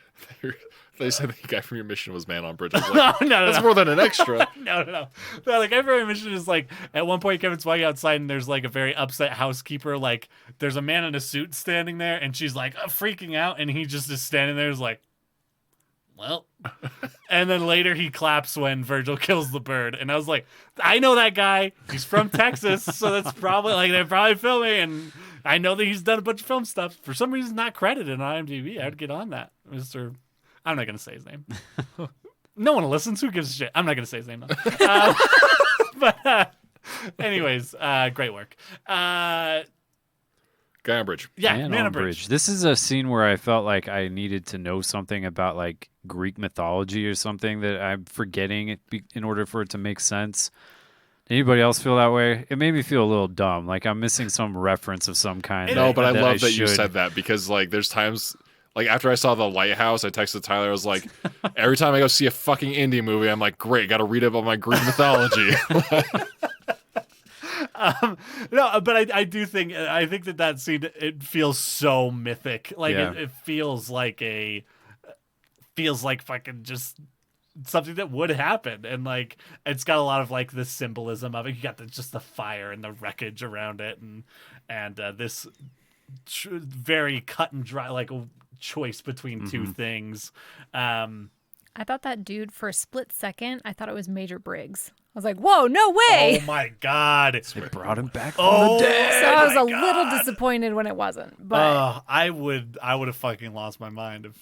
They said the guy from your mission was Man on Bridge. I was like, no, that's more than an extra. No. Like every mission is like, at one point Kevin's walking outside and there's like a very upset housekeeper. Like there's a man in a suit standing there and she's like freaking out, and he just is standing there, is like, well, and then later he claps when Virgil kills the bird, and I was like, I know that guy. He's from Texas, so that's probably like they're probably filming, and I know that he's done a bunch of film stuff. For some reason, not credited on IMDb. I would get on that, Mr. I'm not gonna say his name. No one listens. Who gives a shit? I'm not gonna say his name though. But anyways, great work. Guy on Bridge. Yeah, Man on Bridge. This is a scene where I felt like I needed to know something about like Greek mythology or something that I'm forgetting in order for it to make sense. Anybody else feel that way? It made me feel a little dumb. Like I'm missing some reference of some kind. No, but I love that you said that, because like there's times, like after I saw The Lighthouse, I texted Tyler. I was like, every time I go see a fucking indie movie, I'm like, great, got to read about my Greek mythology. No, but I do think, I think that scene, it feels so mythic. Like it feels like fucking just something that would happen, and like it's got a lot of like the symbolism of it. You got just the fire and the wreckage around it, and this very cut and dry like choice between two things. I thought that dude for a split second, I thought it was Major Briggs. I was like, whoa, no way. Oh my God. They brought him back from the dead. So I was a little disappointed when it wasn't. But I would have fucking lost my mind if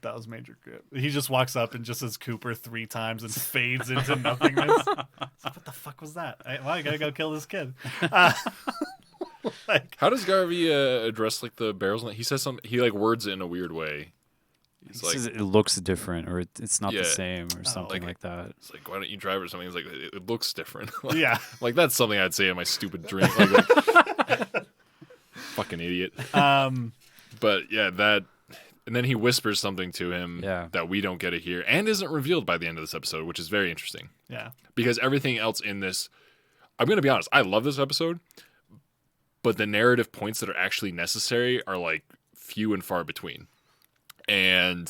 that was Major Grip. He just walks up and just says Cooper 3 times and fades into nothingness. What the fuck was that? I gotta go kill this kid. Like, how does Garvey address like the barrels? He says something. He like words it in a weird way. He says it looks different, or it's not the same, or something like that. It's like, why don't you drive or something? It's like, it looks different. Yeah, like that's something I'd say in my stupid dream. Fucking idiot. But yeah, that, and then he whispers something to him that we don't get to hear, and isn't revealed by the end of this episode, which is very interesting. Yeah, because everything else in this, I'm gonna be honest, I love this episode, but the narrative points that are actually necessary are like few and far between. And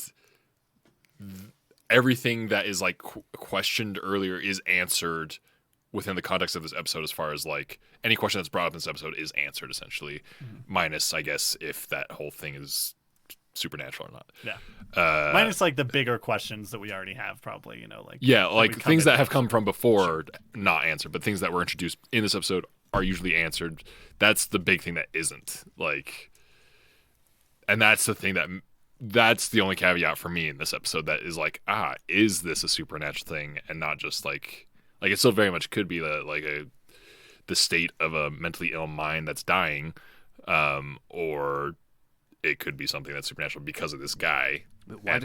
everything that is like questioned earlier is answered within the context of this episode, as far as like any question that's brought up in this episode is answered essentially, minus I guess if that whole thing is supernatural or not. Yeah, minus like the bigger questions that we already have, probably, like like things that have come from before, not answered, but things that were introduced in this episode are usually answered. That's the big thing that isn't, like, and that's the thing that's the only caveat for me in this episode that is like, is this a supernatural thing, and not just like it still very much could be the state of a mentally ill mind that's dying, or it could be something that's supernatural because of this guy. But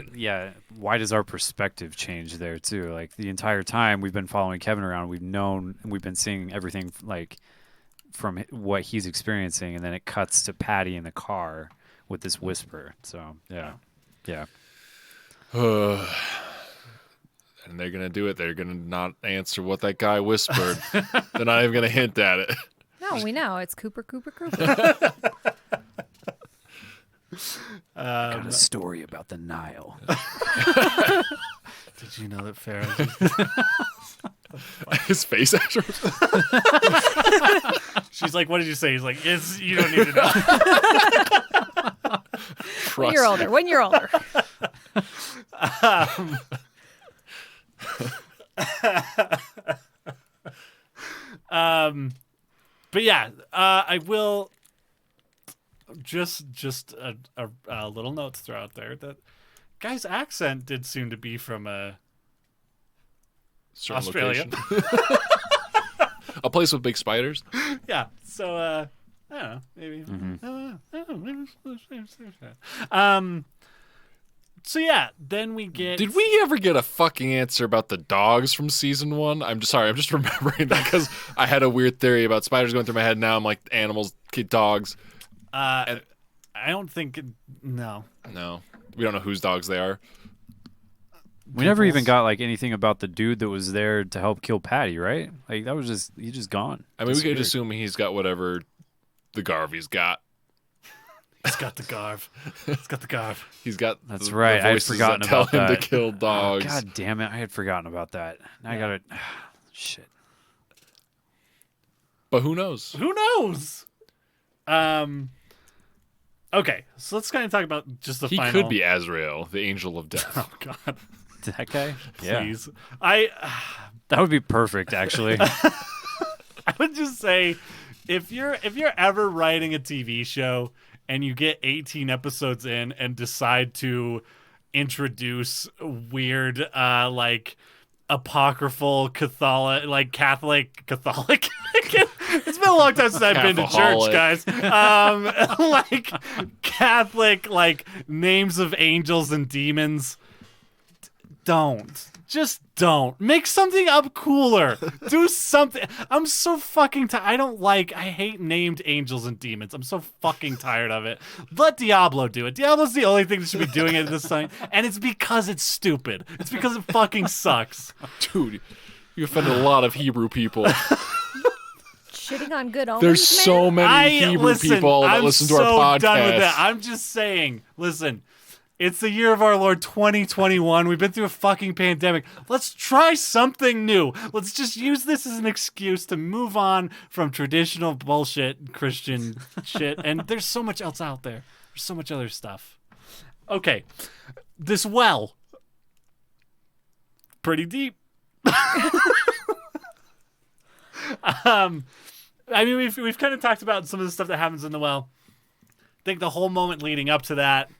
why does our perspective change there too? Like the entire time we've been following Kevin around, we've been seeing everything like from what he's experiencing, and then it cuts to Patty in the car with this whisper. So yeah. And they're gonna do it. They're gonna not answer what that guy whispered. They're not even gonna hint at it. No, we know it's Cooper. Got a story about the Nile. Did you know that Pharaoh? His face actually. She's like, "What did you say?" He's like, you don't need to know." When you're older. But yeah, I will just a little note to throw out there that guy's accent did seem to be from Australia. A place with big spiders. Yeah, so I don't know, maybe. So yeah, then we get. Did we ever get a fucking answer about the dogs from season 1? I'm just remembering that because I had a weird theory about spiders going through my head. Now I'm like animals, dogs. I don't think. No, we don't know whose dogs they are. We never even got like anything about the dude that was there to help kill Patty, right? Like that was he's just gone. I mean, we could assume he's got whatever the Garvey's got. He's got the Garv. He's got the Garv. He's got. That's right. I had forgotten tell about him that. to kill dogs. Oh, God damn it! I had forgotten about that. Now I got it. Shit. But who knows? Who knows? Okay, so let's kind of talk about just the final. He could be Azrael, the angel of death. Oh God. That guy? Please. Yeah. That would be perfect, actually. I would just say, if you're ever writing a TV show and you get 18 episodes in and decide to introduce weird, like apocryphal Catholic. It's been a long time since I've been to church, guys. Like Catholic, like names of angels and demons. Don't make something up cooler. Do something. I'm so fucking tired. I hate named angels and demons. I'm so fucking tired of it. Let Diablo do it. Diablo's the only thing that should be doing it at this time, and it's because it's stupid. It's because it fucking sucks. Dude, you offended a lot of Hebrew people. Shitting on good omens. There's so many Hebrew people that listen to our podcast. I'm so done with that. I'm just saying, listen, It's the year of our Lord 2021. We've been through a fucking pandemic. Let's try something new. Let's just use this as an excuse to move on from traditional bullshit Christian shit. And there's so much else out there. There's so much other stuff. Okay. This well. Pretty deep. I mean, we've kind of talked about some of the stuff that happens in the well. I think the whole moment leading up to that,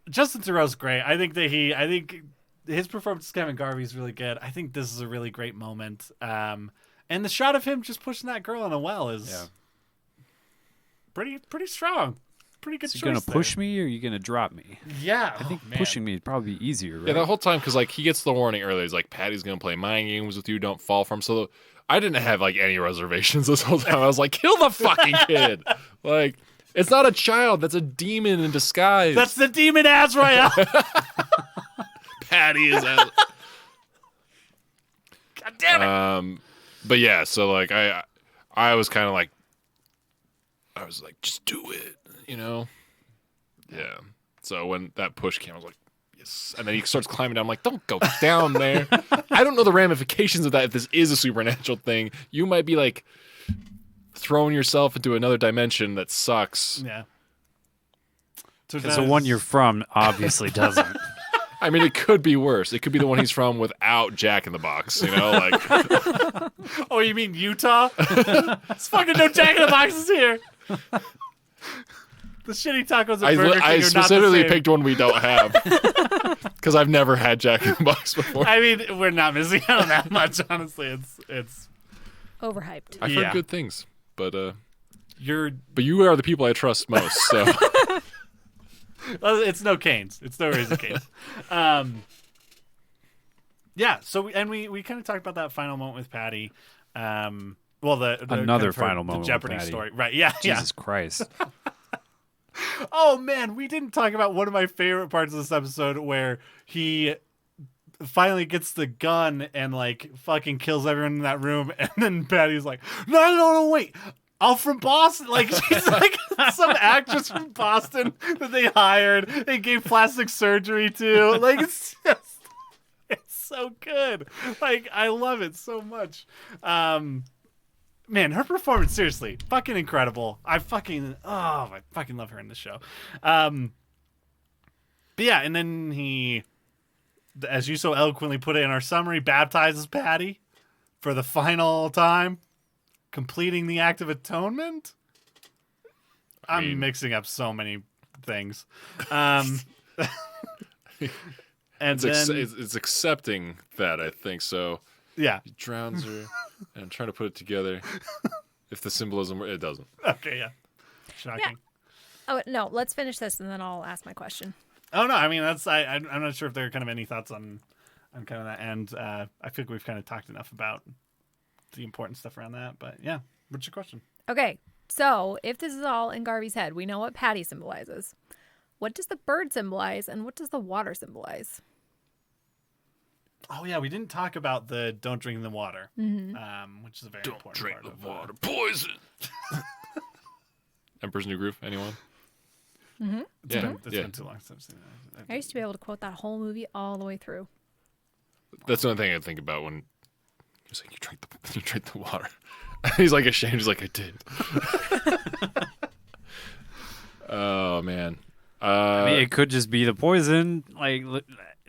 Justin Theroux's great. I think his performance as Kevin Garvey is really good. I think this is a really great moment. And the shot of him just pushing that girl in a well is pretty strong. Pretty good choice. You gonna push me or are you gonna drop me? Yeah, I think pushing me would probably be easier. Right? Yeah, the whole time because like he gets the warning earlier. He's like, Patty's gonna play mind games with you. Don't fall for him. So I didn't have like any reservations this whole time. I was like, kill the fucking kid. Like. It's not a child. That's a demon in disguise. That's the demon Azrael. Patty is Azrael. God damn it. But yeah, so like I was kind of like, I was like, just do it, you know? Yeah. So when that push came, I was like, yes. And then he starts climbing down. I'm like, don't go down there. I don't know the ramifications of that. If this is a supernatural thing, you might be like, throwing yourself into another dimension that sucks. Yeah. Because the one you're from obviously doesn't. I mean, it could be worse. It could be the one he's from without Jack in the Box, you know? Like, oh, you mean Utah? It's fucking no Jack in the Boxes here. The shitty tacos at Burger King I are specifically not the same. picked one we don't have. Because I've never had Jack in the Box before. I mean, we're not missing out on that much, honestly. It's overhyped. I've heard good things. But you are the people I trust most. So it's no Cane's. It's no Raising Cane's. Yeah. So we kind of talked about that final moment with Patty. Well, the another final moment. The Jeopardy with Patty. story, right? Yeah. Jesus Christ. Oh man, we didn't talk about one of my favorite parts of this episode where he finally gets the gun and like fucking kills everyone in that room, and then Patty's like, no, wait, I'm from Boston. Like she's like some actress from Boston that they hired and gave plastic surgery to. Like it's so good. Like I love it so much. Man, her performance, seriously, fucking incredible. I fucking love her in the show. But yeah, and then he, as you so eloquently put it in our summary, baptizes Patty for the final time, completing the act of atonement. I'm mixing up so many things. And it's accepting that, I think. So yeah, he drowns her, and I'm trying to put it together. If the symbolism, it doesn't. Okay, yeah. Shocking. Yeah. Oh, no, let's finish this and then I'll ask my question. Oh no, I mean I'm not sure if there are kind of any thoughts on kind of that end. I feel like we've kind of talked enough about the important stuff around that, but yeah, what's your question? Okay, so if this is all in Garvey's head, we know what Patty symbolizes. What does the bird symbolize, and what does the water symbolize? Oh yeah, we didn't talk about the don't drink the water, which is a very important drink part the of water, poison. Emperor's New Groove, anyone? Mm-hmm. It's been too long since I've seen that. I used to be able to quote that whole movie all the way through. That's the only thing I think about when he's like, you drink the water. He's like ashamed. He's like, I did. Oh man. I mean, it could just be the poison. Like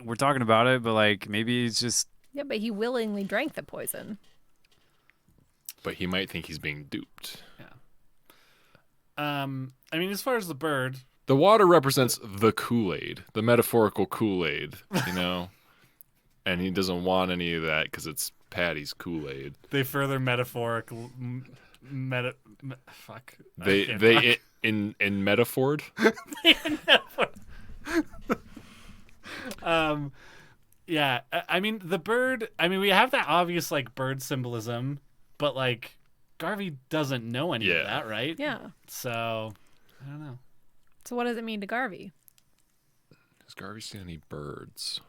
we're talking about it, but like maybe it's just. Yeah, but he willingly drank the poison. But he might think he's being duped. Yeah. I mean, as far as the bird, the water represents the Kool-Aid, the metaphorical Kool-Aid, you know, and he doesn't want any of that because it's Patty's Kool-Aid. They further metaphoric. Fuck. They in metaphored. Yeah. I mean, the bird. I mean, we have that obvious like bird symbolism, but like Garvey doesn't know any of that, right? Yeah. So I don't know. So what does it mean to Garvey? Has Garvey seen any birds?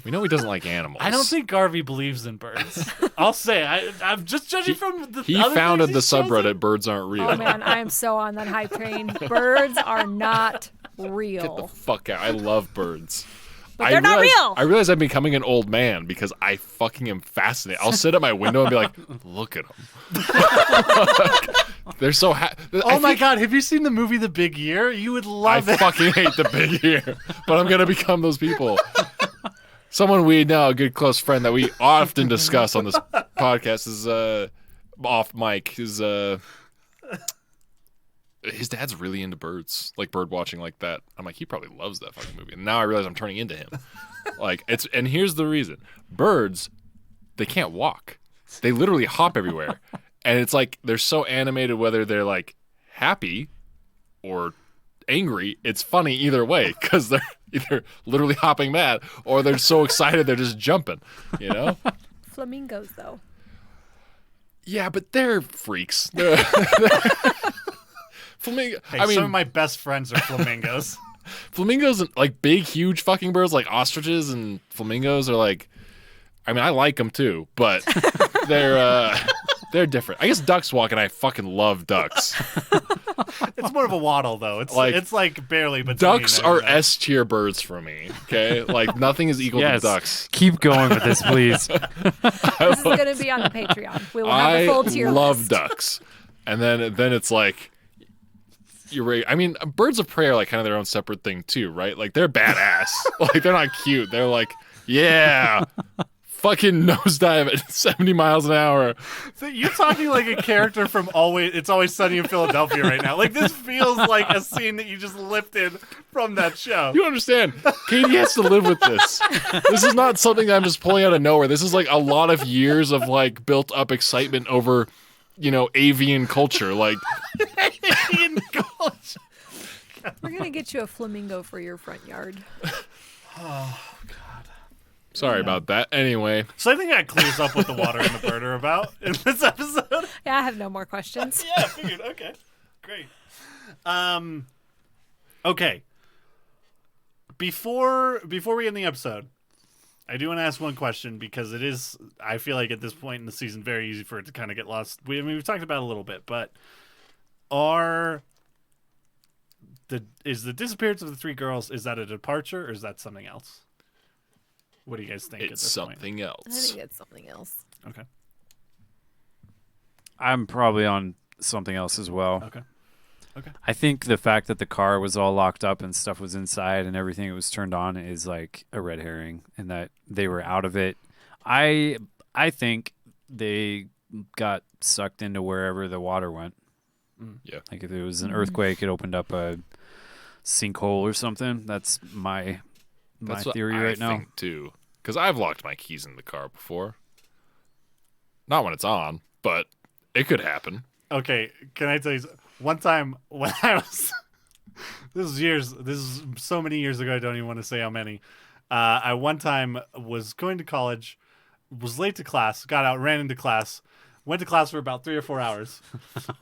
We know he doesn't like animals. I don't think Garvey believes in birds. I'll say I'm just judging from the. He other founded the things he's chosen. subreddit "Birds Aren't Real." Oh man, I am so on that hype train. Birds are not real. Get the fuck out. I love birds. But they're not real. I realize I'm becoming an old man because I fucking am fascinated. I'll sit at my window and be like, look at them. They're so Oh my God, have you seen the movie The Big Year? You would love it. I fucking hate The Big Year, but I'm going to become those people. Someone we know, a good close friend that we often discuss on this podcast is off mic. His dad's really into birds, like bird watching like that. I'm like, he probably loves that fucking movie. And now I realize I'm turning into him. And here's the reason. Birds, they can't walk. They literally hop everywhere. And it's like they're so animated whether they're like happy or angry. It's funny either way because they're either literally hopping mad or they're so excited they're just jumping, you know? Flamingos, though. Yeah, but they're freaks. Flamingo. Hey, some of my best friends are flamingos. Flamingos, like big, huge fucking birds, like ostriches and flamingos, are like. I mean, I like them too, but they're different. I guess ducks walk, and I fucking love ducks. It's more of a waddle, though. It's like barely. But ducks are S tier birds for me. Okay, like nothing is equal to ducks. Keep going with this, please. This is going to be on the Patreon. We will have a full tier I love list. ducks, and then it's like. You're right. I mean, birds of prey are like kind of their own separate thing too, right? Like they're badass. Like they're not cute. They're like, yeah, fucking nosedive at 70 miles an hour. So you're talking like a character from It's Always Sunny in Philadelphia right now. Like this feels like a scene that you just lifted from that show. You understand? Katie has to live with this. This is not something that I'm just pulling out of nowhere. This is like a lot of years of like built up excitement over. Avian culture, like Avian culture. We're gonna get you a flamingo for your front yard. Oh God. Sorry about that. Anyway, so I think that clears up what the water and the bird are about in this episode. Yeah, I have no more questions. Yeah, I figured. Okay, great. Okay. Before we end the episode, I do want to ask one question because it is, I feel like at this point in the season, very easy for it to kind of get lost. We've talked about it a little bit, but is the disappearance of the three girls, is that a departure or is that something else? What do you guys think? It's something else. I think it's something else. Okay. I'm probably on something else as well. Okay. I think the fact that the car was all locked up and stuff was inside and everything was turned on is like a red herring, and that they were out of it. I think they got sucked into wherever the water went. Yeah. Like if it was an earthquake, it opened up a sinkhole or something. That's my theory right now. Think too, because I've locked my keys in the car before. Not when it's on, but it could happen. Okay, can I tell you one time when I was this is so many years ago I don't even want to say how many. I one time was going to college, was late to class, got out, ran into class, went to class for about 3 or 4 hours,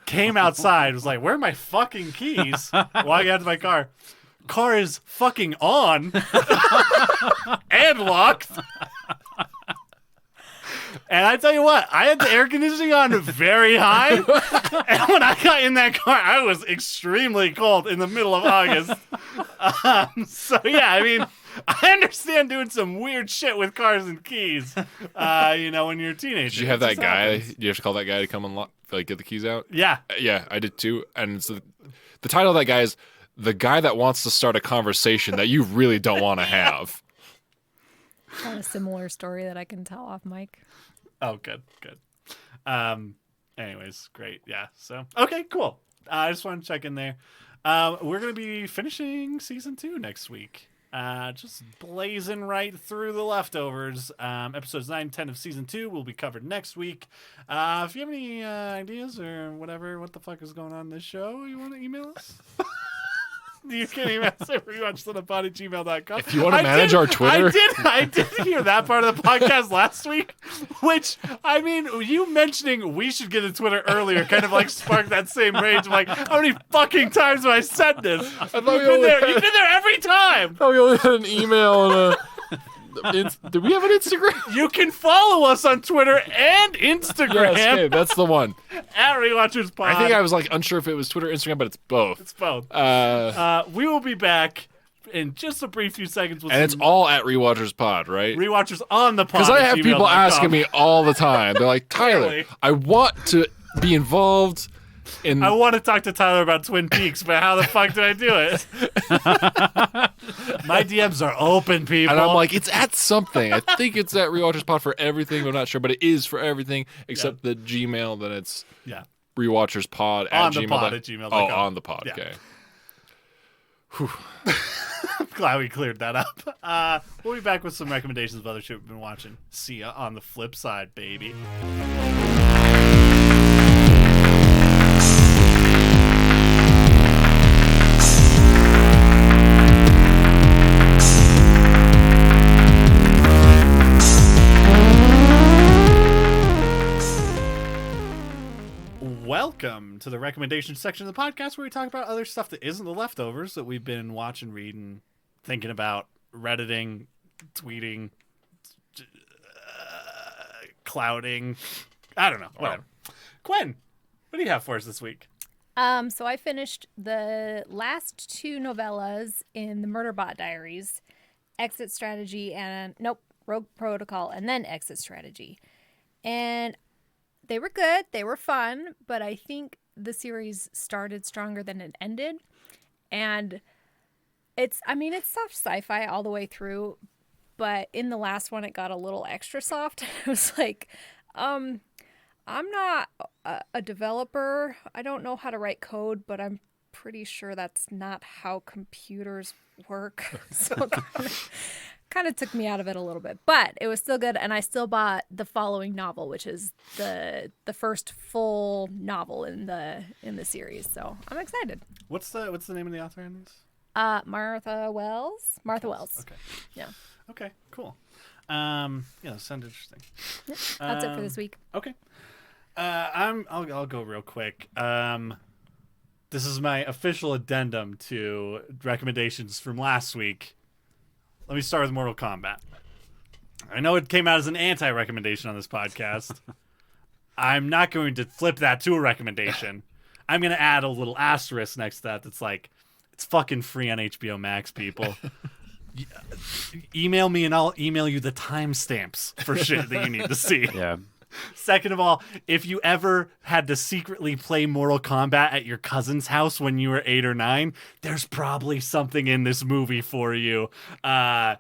came outside, was like, where are my fucking keys? Walking out to my car. Car is fucking on and locked. And I tell you what, I had the air conditioning on very high. And when I got in that car, I was extremely cold in the middle of August. So, yeah, I mean, I understand doing some weird shit with cars and keys, when you're a teenager. Did you have that guy? Happens. Did you have to call that guy to come unlock, get the keys out? Yeah. Yeah, I did too. And so the title of that guy is The Guy That Wants to Start a Conversation That You Really Don't Want to Have. Got a similar story that I can tell off mic. Oh, good. Anyways, great. Yeah. So, okay, cool. I just want to check in there. We're going to be finishing season 2 next week. Just blazing right through the leftovers. Episodes 9 and 10 of season 2 will be covered next week. If you have any ideas or whatever, what the fuck is going on in this show, you want to email us? You can email us at rewatchsonapod@gmail.com. If you want to manage our Twitter. I did hear that part of the podcast last week, which, I mean, you mentioning we should get a Twitter earlier kind of like sparked that same rage. I'm like, how many fucking times have I said this? You've been there every time. Oh, we only had an email and Do we have an Instagram? You can follow us on Twitter and Instagram. Yes, okay, that's the one. At Rewatchers Pod. I think I was like unsure if it was Twitter or Instagram, but it's both. It's both. We will be back in just a brief few seconds. And it's all at Rewatchers Pod, right? Rewatchers on the pod. Because I have people asking me all the time. They're like, Tyler, Really? I want to be involved in... I want to talk to Tyler about Twin Peaks, but how the fuck did I do it? My DMs are open, people. And I'm like, it's at something. I think it's at Rewatchers Pod for everything, but I'm not sure. But it is for everything except the Gmail. Then it's Rewatchers Pod at Gmail. Pod at gmail.com. Oh, on the pod. Yeah. Okay. I'm glad we cleared that up. We'll be back with some recommendations of other shit we've been watching. See ya on the flip side, baby. Welcome to the recommendation section of the podcast where we talk about other stuff that isn't the leftovers that we've been watching, reading, thinking about, redditing, tweeting, clouding. I don't know. Whatever. Gwen, what do you have for us this week? So I finished the last two novellas in the Murderbot Diaries, Exit Strategy and Rogue Protocol, and then Exit Strategy. And they were good. They were fun, but I think the series started stronger than it ended. And it's soft sci-fi all the way through, but in the last one, it got a little extra soft. It was like, I'm not a developer. I don't know how to write code, but I'm pretty sure that's not how computers work. So kind of took me out of it a little bit, but it was still good. And I still bought the following novel, which is the first full novel in the series. So I'm excited. What's the name of the author in this? Martha Wells. Okay. Yeah. Okay. Cool. That sounds interesting. Yeah, that's it for this week. Okay. I'll go real quick. This is my official addendum to recommendations from last week. Let me start with Mortal Kombat. I know it came out as an anti-recommendation on this podcast. I'm not going to flip that to a recommendation. I'm going to add a little asterisk next to that that's like, it's fucking free on HBO Max, people. Email me and I'll email you the timestamps for shit that you need to see. Yeah. Second of all, if you ever had to secretly play Mortal Kombat at your cousin's house when you were 8 or 9, there's probably something in this movie for you. I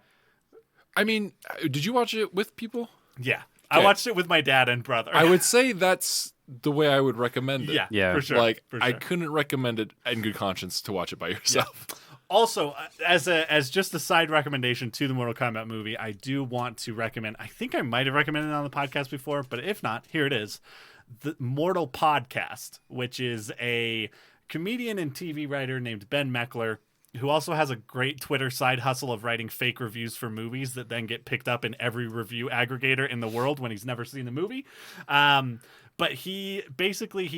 mean, did you watch it with people? Yeah. Okay. I watched it with my dad and brother. I would say that's the way I would recommend it. Yeah, for sure. Like, for sure. I couldn't recommend it in good conscience to watch it by yourself. Yeah. Also, as just a side recommendation to the Mortal Kombat movie, I do want to recommend, I think I might have recommended it on the podcast before, but if not, here it is. The Mortal Podcast, which is a comedian and TV writer named Ben Meckler, who also has a great Twitter side hustle of writing fake reviews for movies that then get picked up in every review aggregator in the world when he's never seen the movie. But he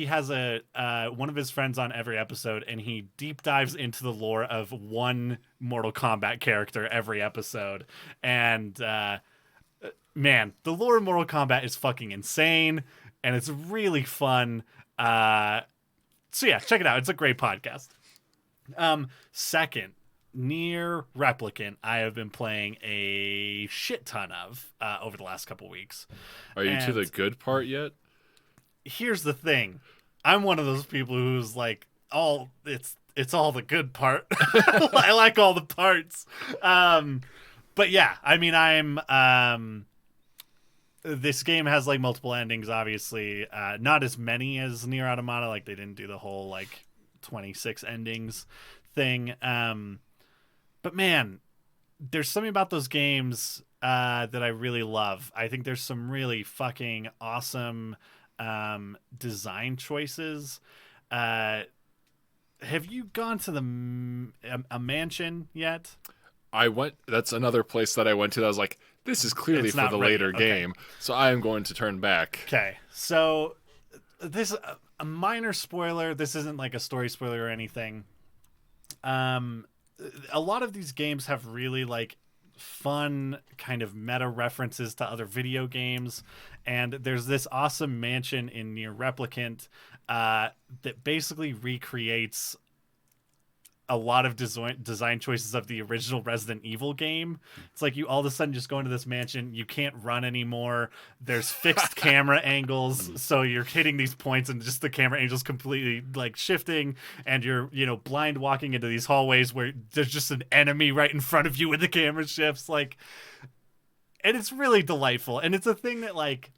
has one of his friends on every episode, and he deep dives into the lore of one Mortal Kombat character every episode. And man, the lore of Mortal Kombat is fucking insane, and it's really fun. So yeah, check it out. It's a great podcast. Second, Nier Replicant, I have been playing a shit ton of over the last couple weeks. Are you to the good part yet? Here's the thing. I'm one of those people who's like, it's all the good part. I like all the parts. But yeah, I mean, this game has like multiple endings, obviously. Not as many as Nier Automata. Like they didn't do the whole like 26 endings thing. But man, there's something about those games that I really love. I think there's some really fucking awesome design choices. Have you gone to a mansion yet? I went. That's another place that I went to. That I was like, this is clearly It's for not the ready. later Okay. game, so I am going to turn back. Okay, so this a minor spoiler. This isn't like a story spoiler or anything. A lot of these games have really like fun kind of meta references to other video games. And there's this awesome mansion in Near Replicant that basically recreates a lot of design choices of the original Resident Evil game. It's like you all of a sudden just go into this mansion, you can't run anymore. There's fixed camera angles, so you're hitting these points and just the camera angles completely like shifting, and you're, you know, blind walking into these hallways where there's just an enemy right in front of you when the camera shifts, like, and it's really delightful. And it's a thing that, like,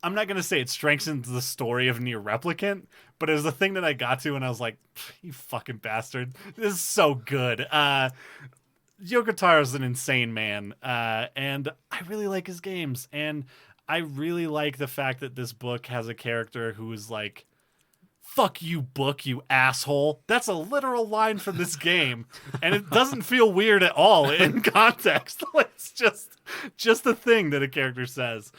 I'm not going to say it strengthens the story of Near Replicant, but it was a thing that I got to and I was like, you fucking bastard. This is so good. Yoko Taro's an insane man, and I really like his games. And I really like the fact that this book has a character who is like, fuck you, book, you asshole. That's a literal line from this game, and it doesn't feel weird at all in context. It's just a thing that a character says.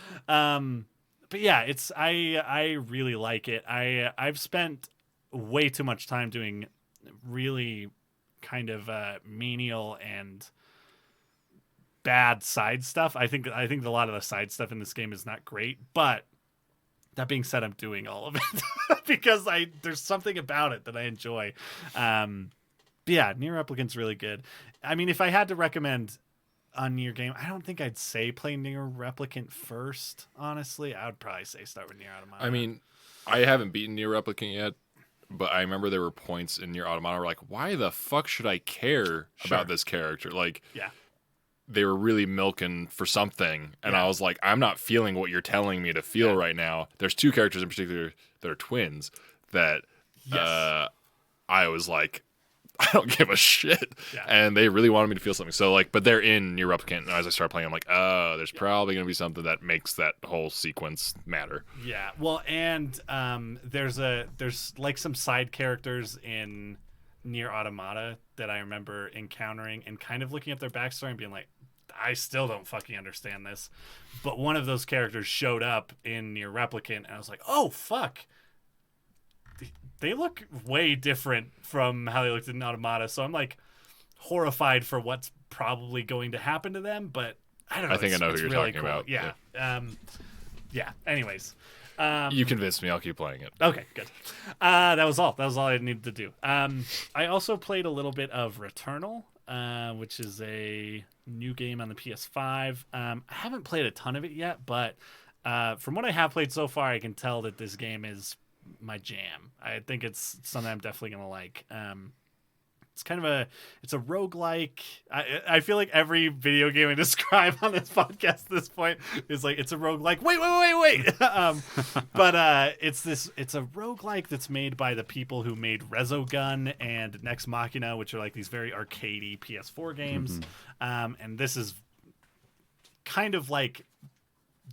But yeah, I really like it. I've spent way too much time doing really kind of menial and bad side stuff. I think a lot of the side stuff in this game is not great, but that being said, I'm doing all of it because there's something about it that I enjoy. But yeah, Nier Replicant's really good. I mean, if I had to recommend a Nier game, I don't think I'd say play Nier Replicant first. Honestly, I would probably say start with Nier Automata. I mean, I haven't beaten Nier Replicant yet, but I remember there were points in Nier Automata where, like, why the fuck should I care about this character? Like, yeah, they were really milking for something, and I was like, I'm not feeling what you're telling me to feel right now. There's two characters in particular that are twins that I was like, I don't give a shit. Yeah. And they really wanted me to feel something. So, like, but they're in Nier Replicant, and as I started playing, I'm like, oh, there's probably going to be something that makes that whole sequence matter. Yeah. Well, and there's like some side characters in Nier Automata that I remember encountering and kind of looking at their backstory and being like, I still don't fucking understand this. But one of those characters showed up in Nier Replicant, and I was like, oh, fuck. They look way different from how they looked in Automata, so I'm like horrified for what's probably going to happen to them. But I don't know. I think I know who you're really talking cool. about. Yeah. Yeah. Anyways, you convinced me. I'll keep playing it. Okay, good. That was all. That was all I needed to do. I also played a little bit of Returnal, which is a new game on the PS5. I haven't played a ton of it yet, but from what I have played so far, I can tell that this game is my jam. I think it's something I'm definitely gonna like. It's kind of it's a roguelike. I feel like every video game I describe on this podcast at this point is like it's a roguelike. Wait. But it's a roguelike that's made by the people who made Resogun and Nex Machina, which are like these very arcadey PS4 games. And this is kind of like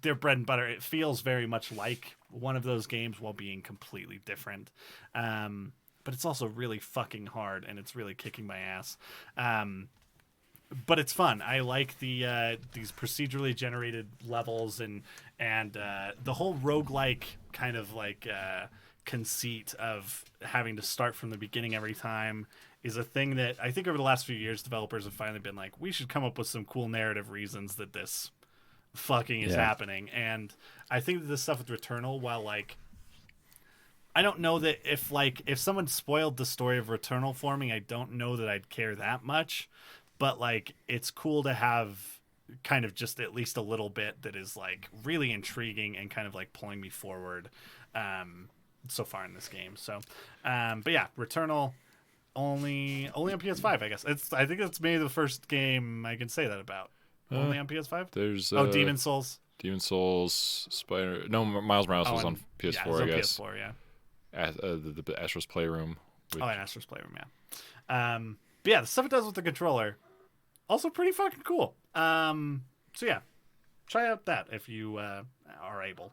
their bread and butter. It feels very much like one of those games while being completely different. But it's also really fucking hard, and it's really kicking my ass. But it's fun. I like the these procedurally generated levels and the whole roguelike kind of like conceit of having to start from the beginning every time is a thing that I think over the last few years developers have finally been like, we should come up with some cool narrative reasons that this fucking is happening. And I think that this stuff with Returnal, while like I don't know that if someone spoiled the story of Returnal for me, I don't know that I'd care that much, but like it's cool to have kind of just at least a little bit that is like really intriguing and kind of like pulling me forward so far in this game. So but yeah, Returnal only on PS5, I guess. I think it's maybe the first game I can say that about. Only on PS5? There's Demon's Souls. Demon's Souls, Miles Morales was on PS4, yeah, it was on I guess. PS4, yeah. The Astro's Playroom. And Astro's Playroom, yeah. But yeah, the stuff it does with the controller, also pretty fucking cool. So yeah, try out that if you are able.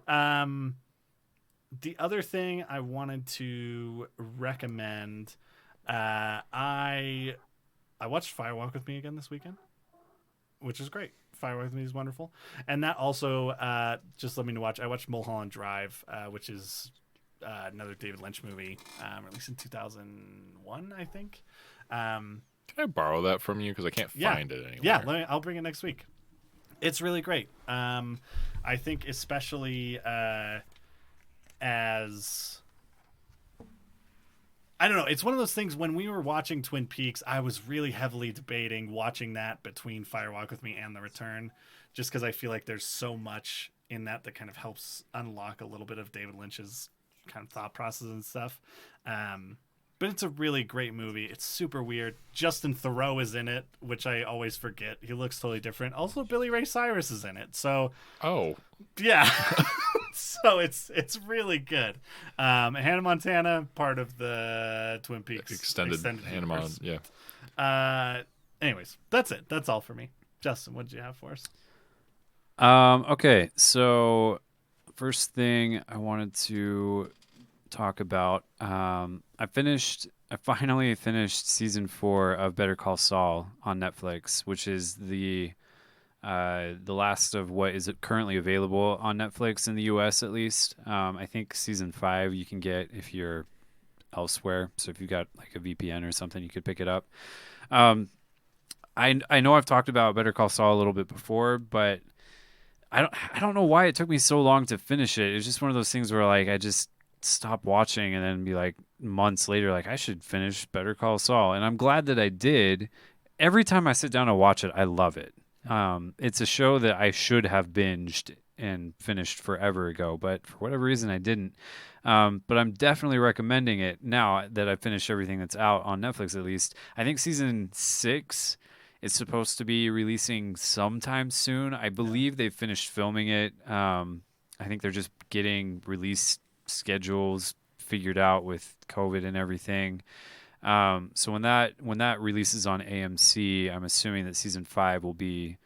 The other thing I wanted to recommend, I watched Firewalk with Me again this weekend, which is great. Firewalk with Me is wonderful. And that also just led me to watch. I watched Mulholland Drive, which is another David Lynch movie, released in 2001, I think. Can I borrow that from you? Because I can't find it anywhere. Yeah, I'll bring it next week. It's really great. I think especially as... I don't know. It's one of those things when we were watching Twin Peaks, I was really heavily debating watching that between Fire Walk with Me and The Return, just because I feel like there's so much in that kind of helps unlock a little bit of David Lynch's kind of thought process and stuff. But it's a really great movie. It's super weird. Justin Theroux is in it, which I always forget. He looks totally different. Also, Billy Ray Cyrus is in it. So, yeah. So it's really good. Hannah Montana, part of the Twin Peaks extended Hannah Montana. Yeah. Anyways, that's it. That's all for me. Justin, what did you have for us? Okay, so first thing I wanted to talk about, I finally finished season 4 of Better Call Saul on Netflix, which is the last of what is currently available on Netflix in the US at least. I think season 5 you can get if you're elsewhere. So if you've got like a VPN or something, you could pick it up. I know I've talked about Better Call Saul a little bit before, but I don't know why it took me so long to finish it. It's just one of those things where like I just stop watching and then be like months later like I should finish Better Call Saul, and I'm glad that I did. Every time I sit down to watch it, I love it. It's a show that I should have binged and finished forever ago, but for whatever reason I didn't. But I'm definitely recommending it now that I've finished everything that's out on Netflix. At least I think season 6 is supposed to be releasing sometime soon. I believe they've finished filming it. I think they're just getting release schedules figured out with COVID and everything. So when that releases on AMC, I'm assuming that season 5 will be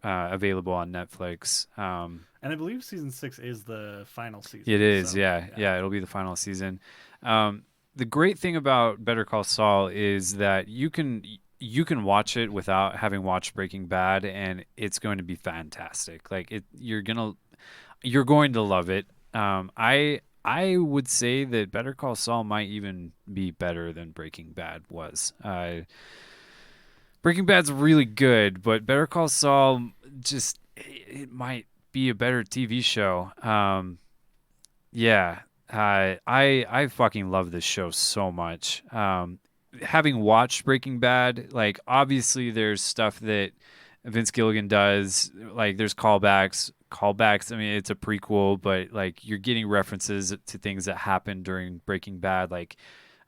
available on Netflix. And I believe season 6 is the final season. It is, so, yeah. It'll be the final season. The great thing about Better Call Saul is that you can watch it without having watched Breaking Bad, and it's going to be fantastic. Like you're going to love it. I would say that Better Call Saul might even be better than Breaking Bad was. Breaking Bad's really good, but Better Call Saul it might be a better TV show. I fucking love this show so much. Having watched Breaking Bad, like obviously there's stuff that Vince Gilligan does, like there's callbacks. I mean, it's a prequel, but like you're getting references to things that happened during Breaking Bad. Like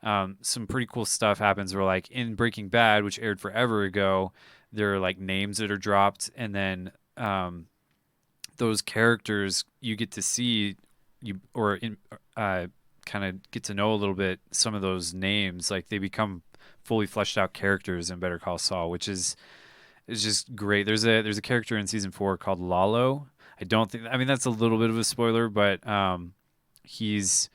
some pretty cool stuff happens where like in Breaking Bad, which aired forever ago, there are like names that are dropped, and then those characters you get to see kind of get to know a little bit some of those names. Like they become fully fleshed out characters in Better Call Saul, which is just great. There's a character in season 4 called Lalo. I mean that's a little bit of a spoiler, but he's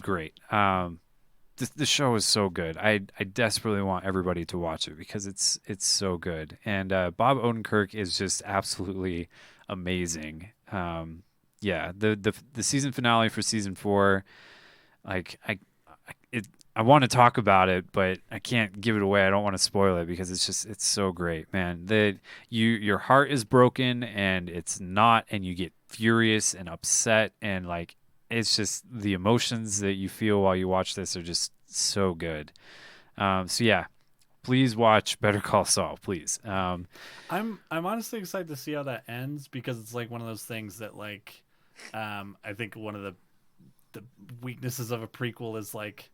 great. The show is so good. I desperately want everybody to watch it because it's so good. And Bob Odenkirk is just absolutely amazing. The season finale for season 4, like I want to talk about it, but I can't give it away. I don't want to spoil it because it's so great, man. That your heart is broken and it's not, and you get furious and upset, and like it's just the emotions that you feel while you watch this are just so good. So yeah, please watch Better Call Saul, please. I'm honestly excited to see how that ends because it's like one of those things that like I think one of the weaknesses of a prequel is like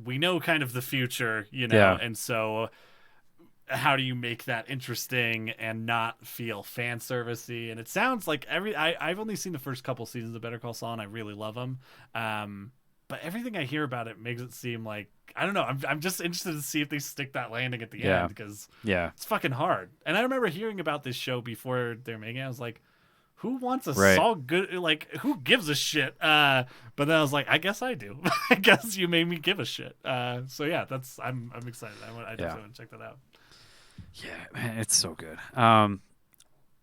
we know kind of the future, and so how do you make that interesting and not feel fan servicey? And it sounds like I've only seen the first couple seasons of Better Call Saul and I really love them. But everything I hear about it makes it seem like, I don't know. I'm just interested to see if they stick that landing at the end because it's fucking hard. And I remember hearing about this show before they're making it. I was like, who wants a Saul good? Like, who gives a shit? But then I was like, I guess I do. I guess you made me give a shit. So yeah, I'm excited. I definitely want to check that out. Yeah, man, it's so good.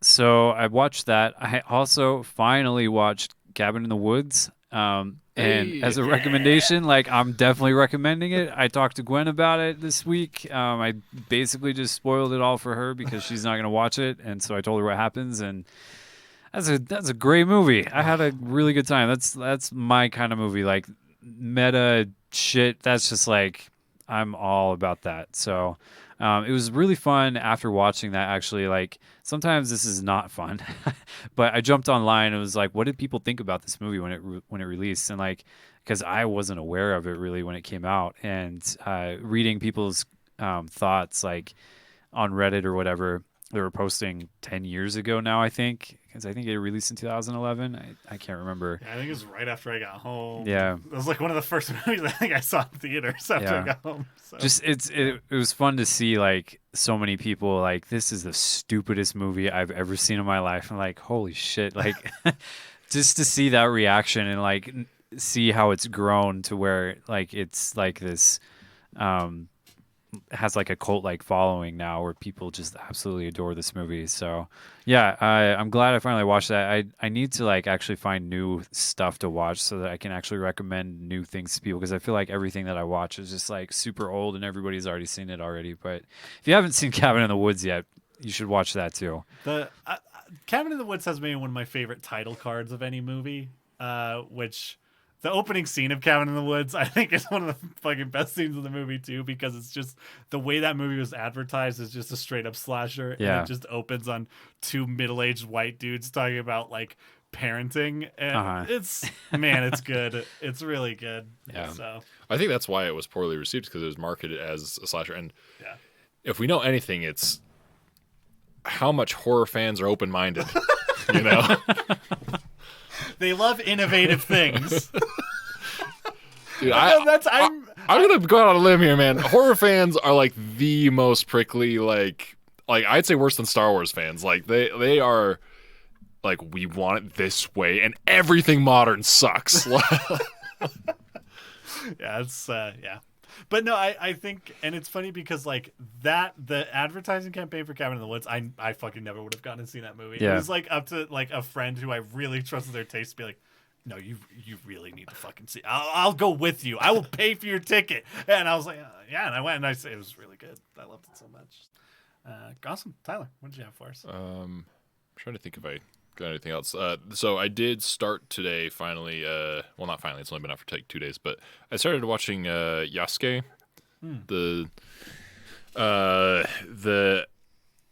So I watched that. I also finally watched Cabin in the Woods. And as a recommendation, like I'm definitely recommending it. I talked to Gwen about it this week. I basically just spoiled it all for her because she's not going to watch it, and so I told her what happens. And that's a great movie. I had a really good time. That's my kind of movie, like meta shit. That's just like I'm all about that. So it was really fun after watching that. Actually, like sometimes this is not fun, but I jumped online and was like, what did people think about this movie when it released? And like, because I wasn't aware of it really when it came out, and reading people's thoughts like on Reddit or whatever. They were posting 10 years ago now, I think, because I think it released in 2011. I can't remember. Yeah, I think it was right after I got home. Yeah. It was like one of the first movies I think I saw in theaters after I got home. So. Just it was fun to see like so many people like, this is the stupidest movie I've ever seen in my life. I'm like, holy shit. Like just to see that reaction and like see how it's grown to where like it's like this has like a cult like following now where people just absolutely adore this movie. So yeah, I'm glad I finally watched that. I need to like actually find new stuff to watch so that I can actually recommend new things to people, because I feel like everything that I watch is just like super old and everybody's already seen it already. But if you haven't seen Cabin in the Woods yet, you should watch that too. The Cabin in the Woods has maybe one of my favorite title cards of any movie, which the opening scene of Cabin in the Woods, I think, is one of the fucking best scenes of the movie too, because it's just the way that movie was advertised is just a straight up slasher. Yeah. And it just opens on two middle-aged white dudes talking about like parenting, and it's good. It's really good. Yeah. So I think that's why it was poorly received, because it was marketed as a slasher. And if we know anything, it's how much horror fans are open-minded. You know. They love innovative things. Dude, I'm gonna go out on a limb here, man. Horror fans are like the most prickly, like I'd say worse than Star Wars fans. Like they are like, we want it this way, and everything modern sucks. Yeah, it's But no, I think, and it's funny because like the advertising campaign for Cabin in the Woods, I fucking never would have gone and seen that movie. Yeah. It was like up to like a friend who I really trusted their taste to be like, no, you really need to fucking see. I'll go with you. I will pay for your ticket. And I was like, yeah, and I went and it was really good. I loved it so much. Awesome, Tyler, what did you have for us? I'm trying to think if I got anything else. So I did start today finally. Well, not finally. It's only been out for like 2 days, but I started watching Yasuke, the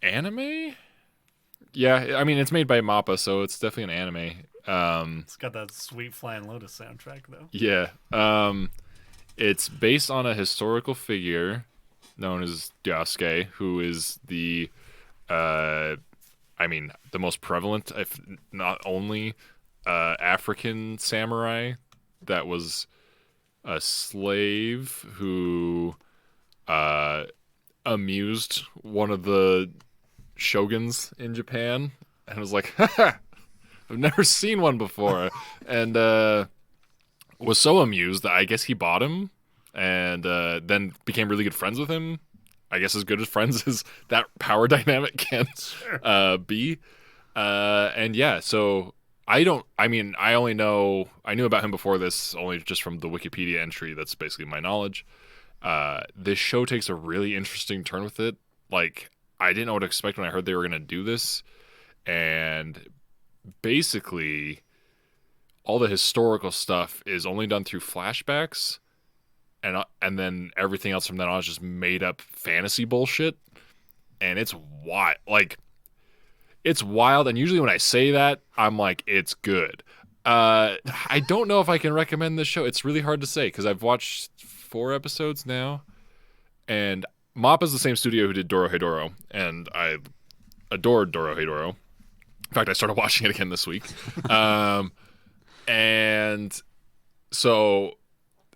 anime. Yeah, I mean it's made by MAPPA, so it's definitely an anime. It's got that sweet Flying Lotus soundtrack though. Yeah. It's based on a historical figure known as Yasuke, who is the the most prevalent, if not only, African samurai that was a slave who amused one of the shoguns in Japan and was like, haha, I've never seen one before. And was so amused that I guess he bought him and then became really good friends with him. I guess as good as friends as that power dynamic can be. And yeah, so I knew about him before this only just from the Wikipedia entry. That's basically my knowledge. This show takes a really interesting turn with it. Like, I didn't know what to expect when I heard they were going to do this. And basically, all the historical stuff is only done through flashbacks. And then everything else from then on is just made up fantasy bullshit. And it's wild. Like, it's wild. And usually when I say that, I'm like, it's good. I don't know if I can recommend this show. It's really hard to say because I've watched 4 episodes now. And MAPPA's the same studio who did Dorohedoro. And I adored Dorohedoro. In fact, I started watching it again this week. And so,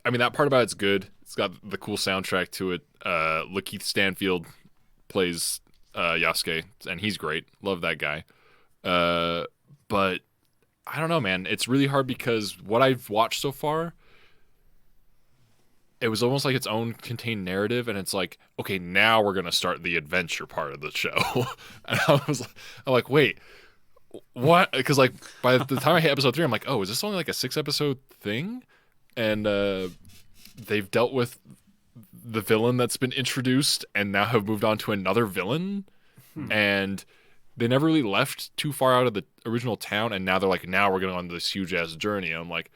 I mean, that part about it's good. It's got the cool soundtrack to it. Lakeith Stanfield plays Yasuke, and he's great. Love that guy. But I don't know, man. It's really hard because what I've watched so far, it was almost like its own contained narrative, and it's like, okay, now we're gonna start the adventure part of the show. And I'm like, wait, what? Because like by the time I hit episode 3, I'm like, oh, is this only like a 6-episode thing? And they've dealt with the villain that's been introduced and now have moved on to another villain. And they never really left too far out of the original town. And now they're like, now we're going on this huge ass journey. And I'm like,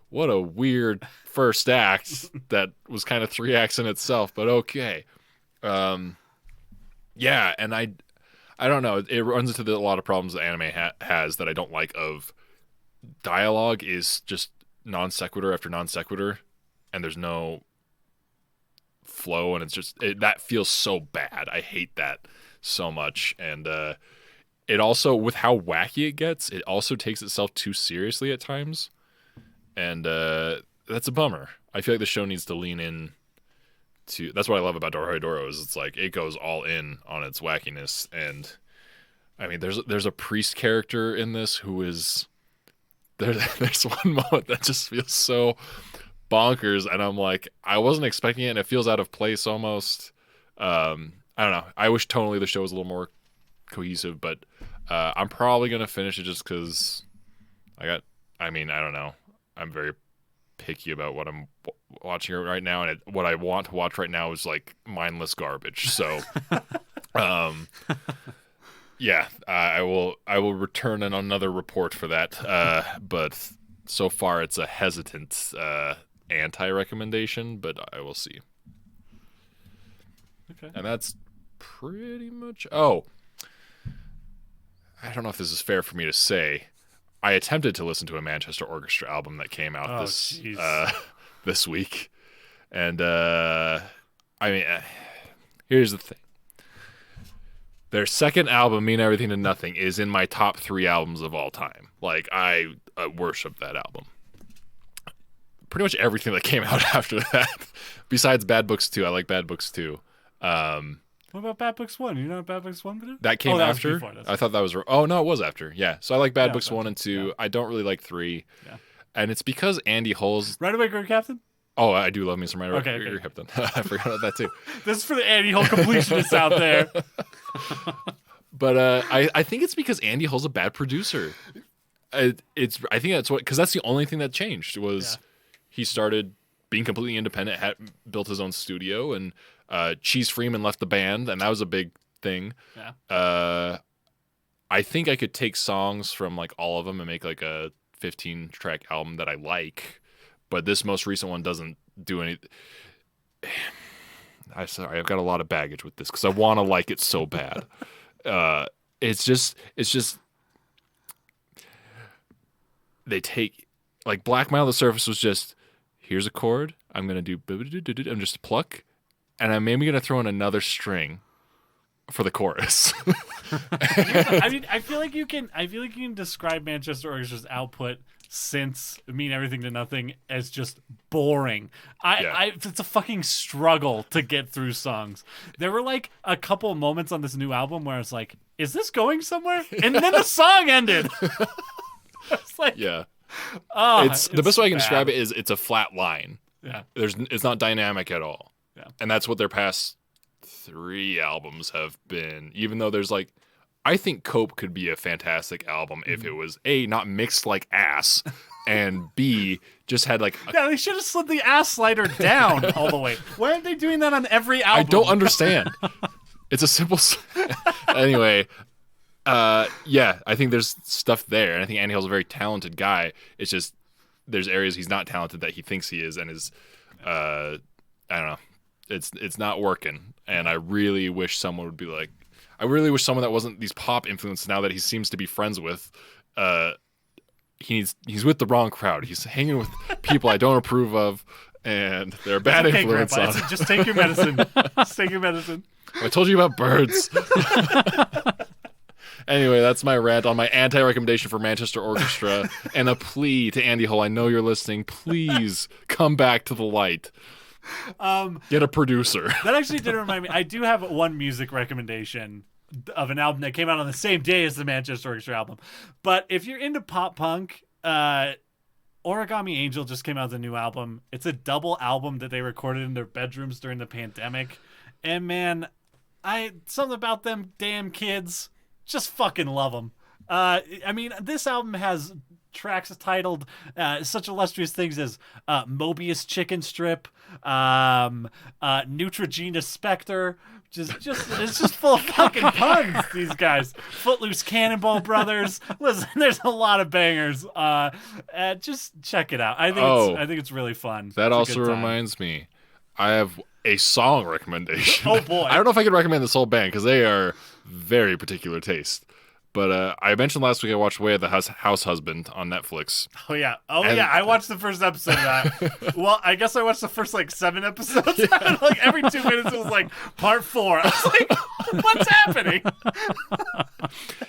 what a weird first act that was kind of 3 acts in itself, but okay. Yeah, and I don't know. It runs into a lot of problems that anime has that I don't like. Of dialogue is just non sequitur after non sequitur, and there's no flow, and it's just that feels so bad. I hate that so much, and it also, with how wacky it gets, it also takes itself too seriously at times, and that's a bummer. I feel like the show needs to lean in. That's what I love about Dorohedoro is it's like it goes all in on its wackiness. And I mean there's a priest character in this who is there's one moment that just feels so bonkers, and I'm like, I wasn't expecting it, and it feels out of place almost. I don't know, I wish tonally the show was a little more cohesive, but I'm probably gonna finish it just because I don't know, I'm very picky about what I'm watching right now, and what I want to watch right now is like mindless garbage. So, yeah, I will return in another report for that. But so far, it's a hesitant anti-recommendation, but I will see. Okay, and that's pretty much. Oh, I don't know if this is fair for me to say. I attempted to listen to a Manchester Orchestra album that came out this week, and here's the thing: their second album, "Mean Everything to Nothing," is in my top 3 albums of all time. Like, I worship that album. Pretty much everything that came out after that, besides Bad Books 2, I like Bad Books 2. What about Bad Books 1? You know what Bad Books 1 did? That came after. I thought that was. Oh no, it was after. Yeah, so I like Bad Books 1 and 2. Yeah. I don't really like 3. Yeah, and it's because Andy Hull's. Right Away, Great Captain. Oh, I do love me some Right Away, Okay. Great Captain. I forgot about that too. This is for the Andy Hull completionists out there. But I think it's because Andy Hull's a bad producer. I think that's because that's the only thing that changed was he started being completely independent, built his own studio, and Cheese Freeman left the band, and that was a big thing. Yeah. I think I could take songs from like all of them and make like a 15-track album that I like, but this most recent one doesn't do any. I've got a lot of baggage with this because I want to like it so bad. It's just they take like Black Mile the Surface was just, here's a chord, I'm gonna do I'm just pluck, and I'm maybe gonna throw in another string for the chorus. I mean, I feel like you can describe Manchester Orchestra's output since Mean Everything to Nothing as just boring. It's a fucking struggle to get through songs. There were like a couple moments on this new album where I was like, is this going somewhere? And then the song ended. It's like, yeah. It's the best way I can describe it is it's a flat line. Yeah. It's not dynamic at all. Yeah. And that's what their past 3 albums have been. Even though there's like, I think Cope could be a fantastic album if it was A, not mixed like ass, and B, just had like they should have slid the ass slider down all the way. Why aren't they doing that on every album? I don't understand. It's a simple anyway. Yeah, I think there's stuff there, and I think Andy Hill's a very talented guy. It's just there's areas he's not talented that he thinks he is, and is I don't know. It's not working, and I really wish someone would be like. I really wish someone that wasn't these pop influences now that he seems to be friends with. He's with the wrong crowd. He's hanging with people I don't approve of, and they're a bad influence on him. Just take your medicine. Just take your medicine. I told you about birds. Anyway, that's my rant on my anti-recommendation for Manchester Orchestra and a plea to Andy Hull. I know you're listening. Please come back to the light. Get a producer. That actually did remind me. I do have one music recommendation of an album that came out on the same day as the Manchester Orchestra album. But if you're into pop punk, Origami Angel just came out with a new album. It's a double album that they recorded in their bedrooms during the pandemic. And man, something about them damn kids, just fucking love them. I mean, this album has tracks titled such illustrious things as Mobius Chicken Strip, Neutrogena Spectre, it's just full of fucking puns, these guys. Footloose Cannonball Brothers. Listen, there's a lot of bangers. Just check it out. I think it's really fun. That also reminds me, I have a song recommendation. Oh boy. I don't know if I can recommend this whole band because they are very particular taste. But I mentioned last week I watched Way of the House Husband on Netflix. Oh, yeah. I watched the first episode of that. Well, I guess I watched the first, 7 episodes. Yeah. Every 2 minutes it was part 4. I was like, what's happening?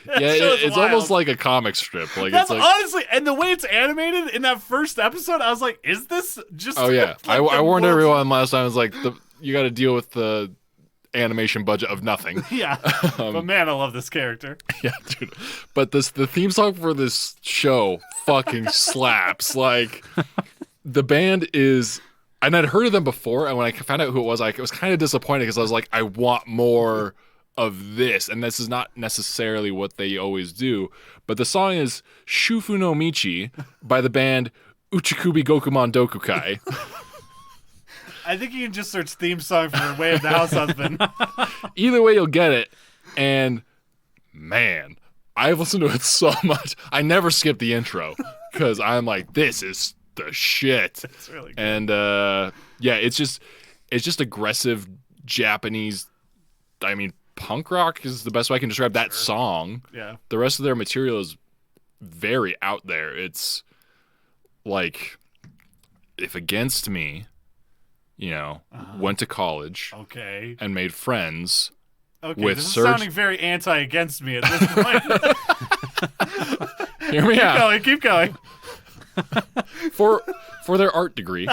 It's almost like a comic strip. That's honestly, and the way it's animated in that first episode, I was like, is this just... Oh, yeah. I warned everyone last time. I was like, you got to deal with the animation budget of nothing. Yeah. But man, I love this character. Yeah, dude. But the theme song for this show fucking slaps. The band is, and I'd heard of them before, and when I found out who it was kind of disappointed because I was like, I want more of this, and this is not necessarily what they always do. But the song is Shufu no Michi by the band Uchikubi Gokumon Dokukai. I think you can just search theme song for Way of the House Husband. Either way, you'll get it. And man, I've listened to it so much. I never skip the intro because I'm like, this is the shit. It's really good. And it's just aggressive Japanese. I mean, punk rock is the best way I can describe that song. Yeah. The rest of their material is very out there. It's like if Against Me, went to college, okay, and made friends. Okay, with this is sounding very anti-Against Me at this point. Hear me out. Keep going. For their art degree,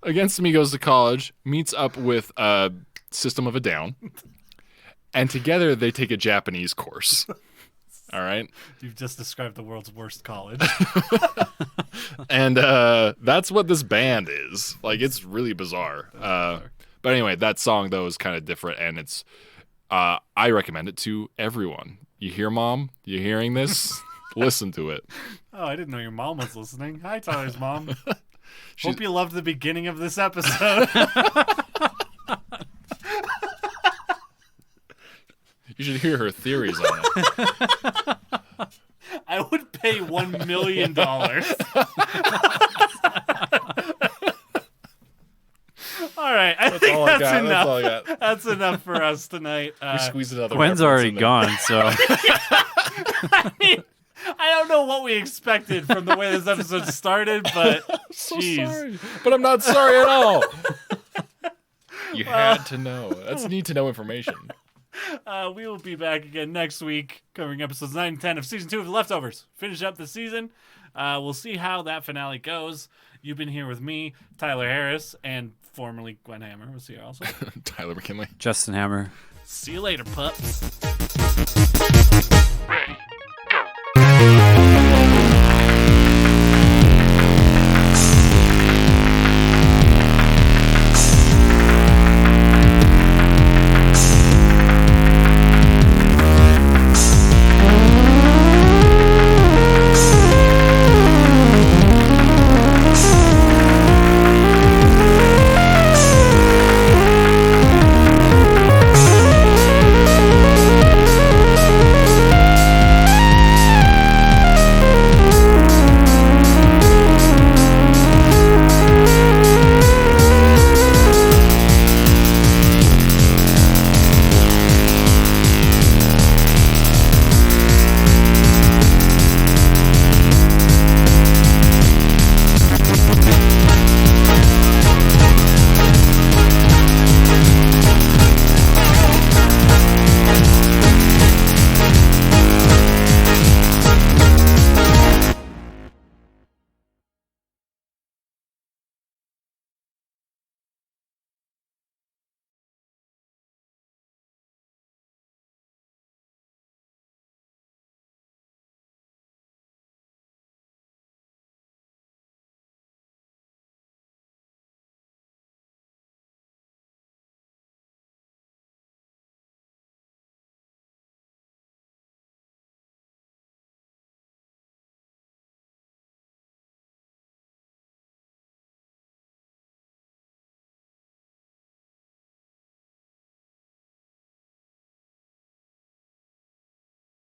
Against Me goes to college, meets up with System of a Down, and together they take a Japanese course. All right. You've just described the world's worst college. And that's what this band is. It's really bizarre. But anyway, that song, though, is kind of different, and it's I recommend it to everyone. You hear, Mom? You hearing this? Listen to it. Oh, I didn't know your mom was listening. Hi, Tyler's mom. Hope you loved the beginning of this episode. You should hear her theories on it. I would pay $1 million. All right, I think that's enough. That's all I got. That's enough for us tonight. We squeezed another. Gwen's already gone, so. I mean, I don't know what we expected from the way this episode started, but I'm so sorry. But I'm not sorry at all. You had to know. That's need to know information. We will be back again next week, covering episodes 9 and 10 of season 2 of The Leftovers. Finish up the season. We'll see how that finale goes. You've been here with me, Tyler Harris, and formerly Gwen Hammer. We'll see you also. Tyler McKinley. Justin Hammer. See you later, pups. Ready.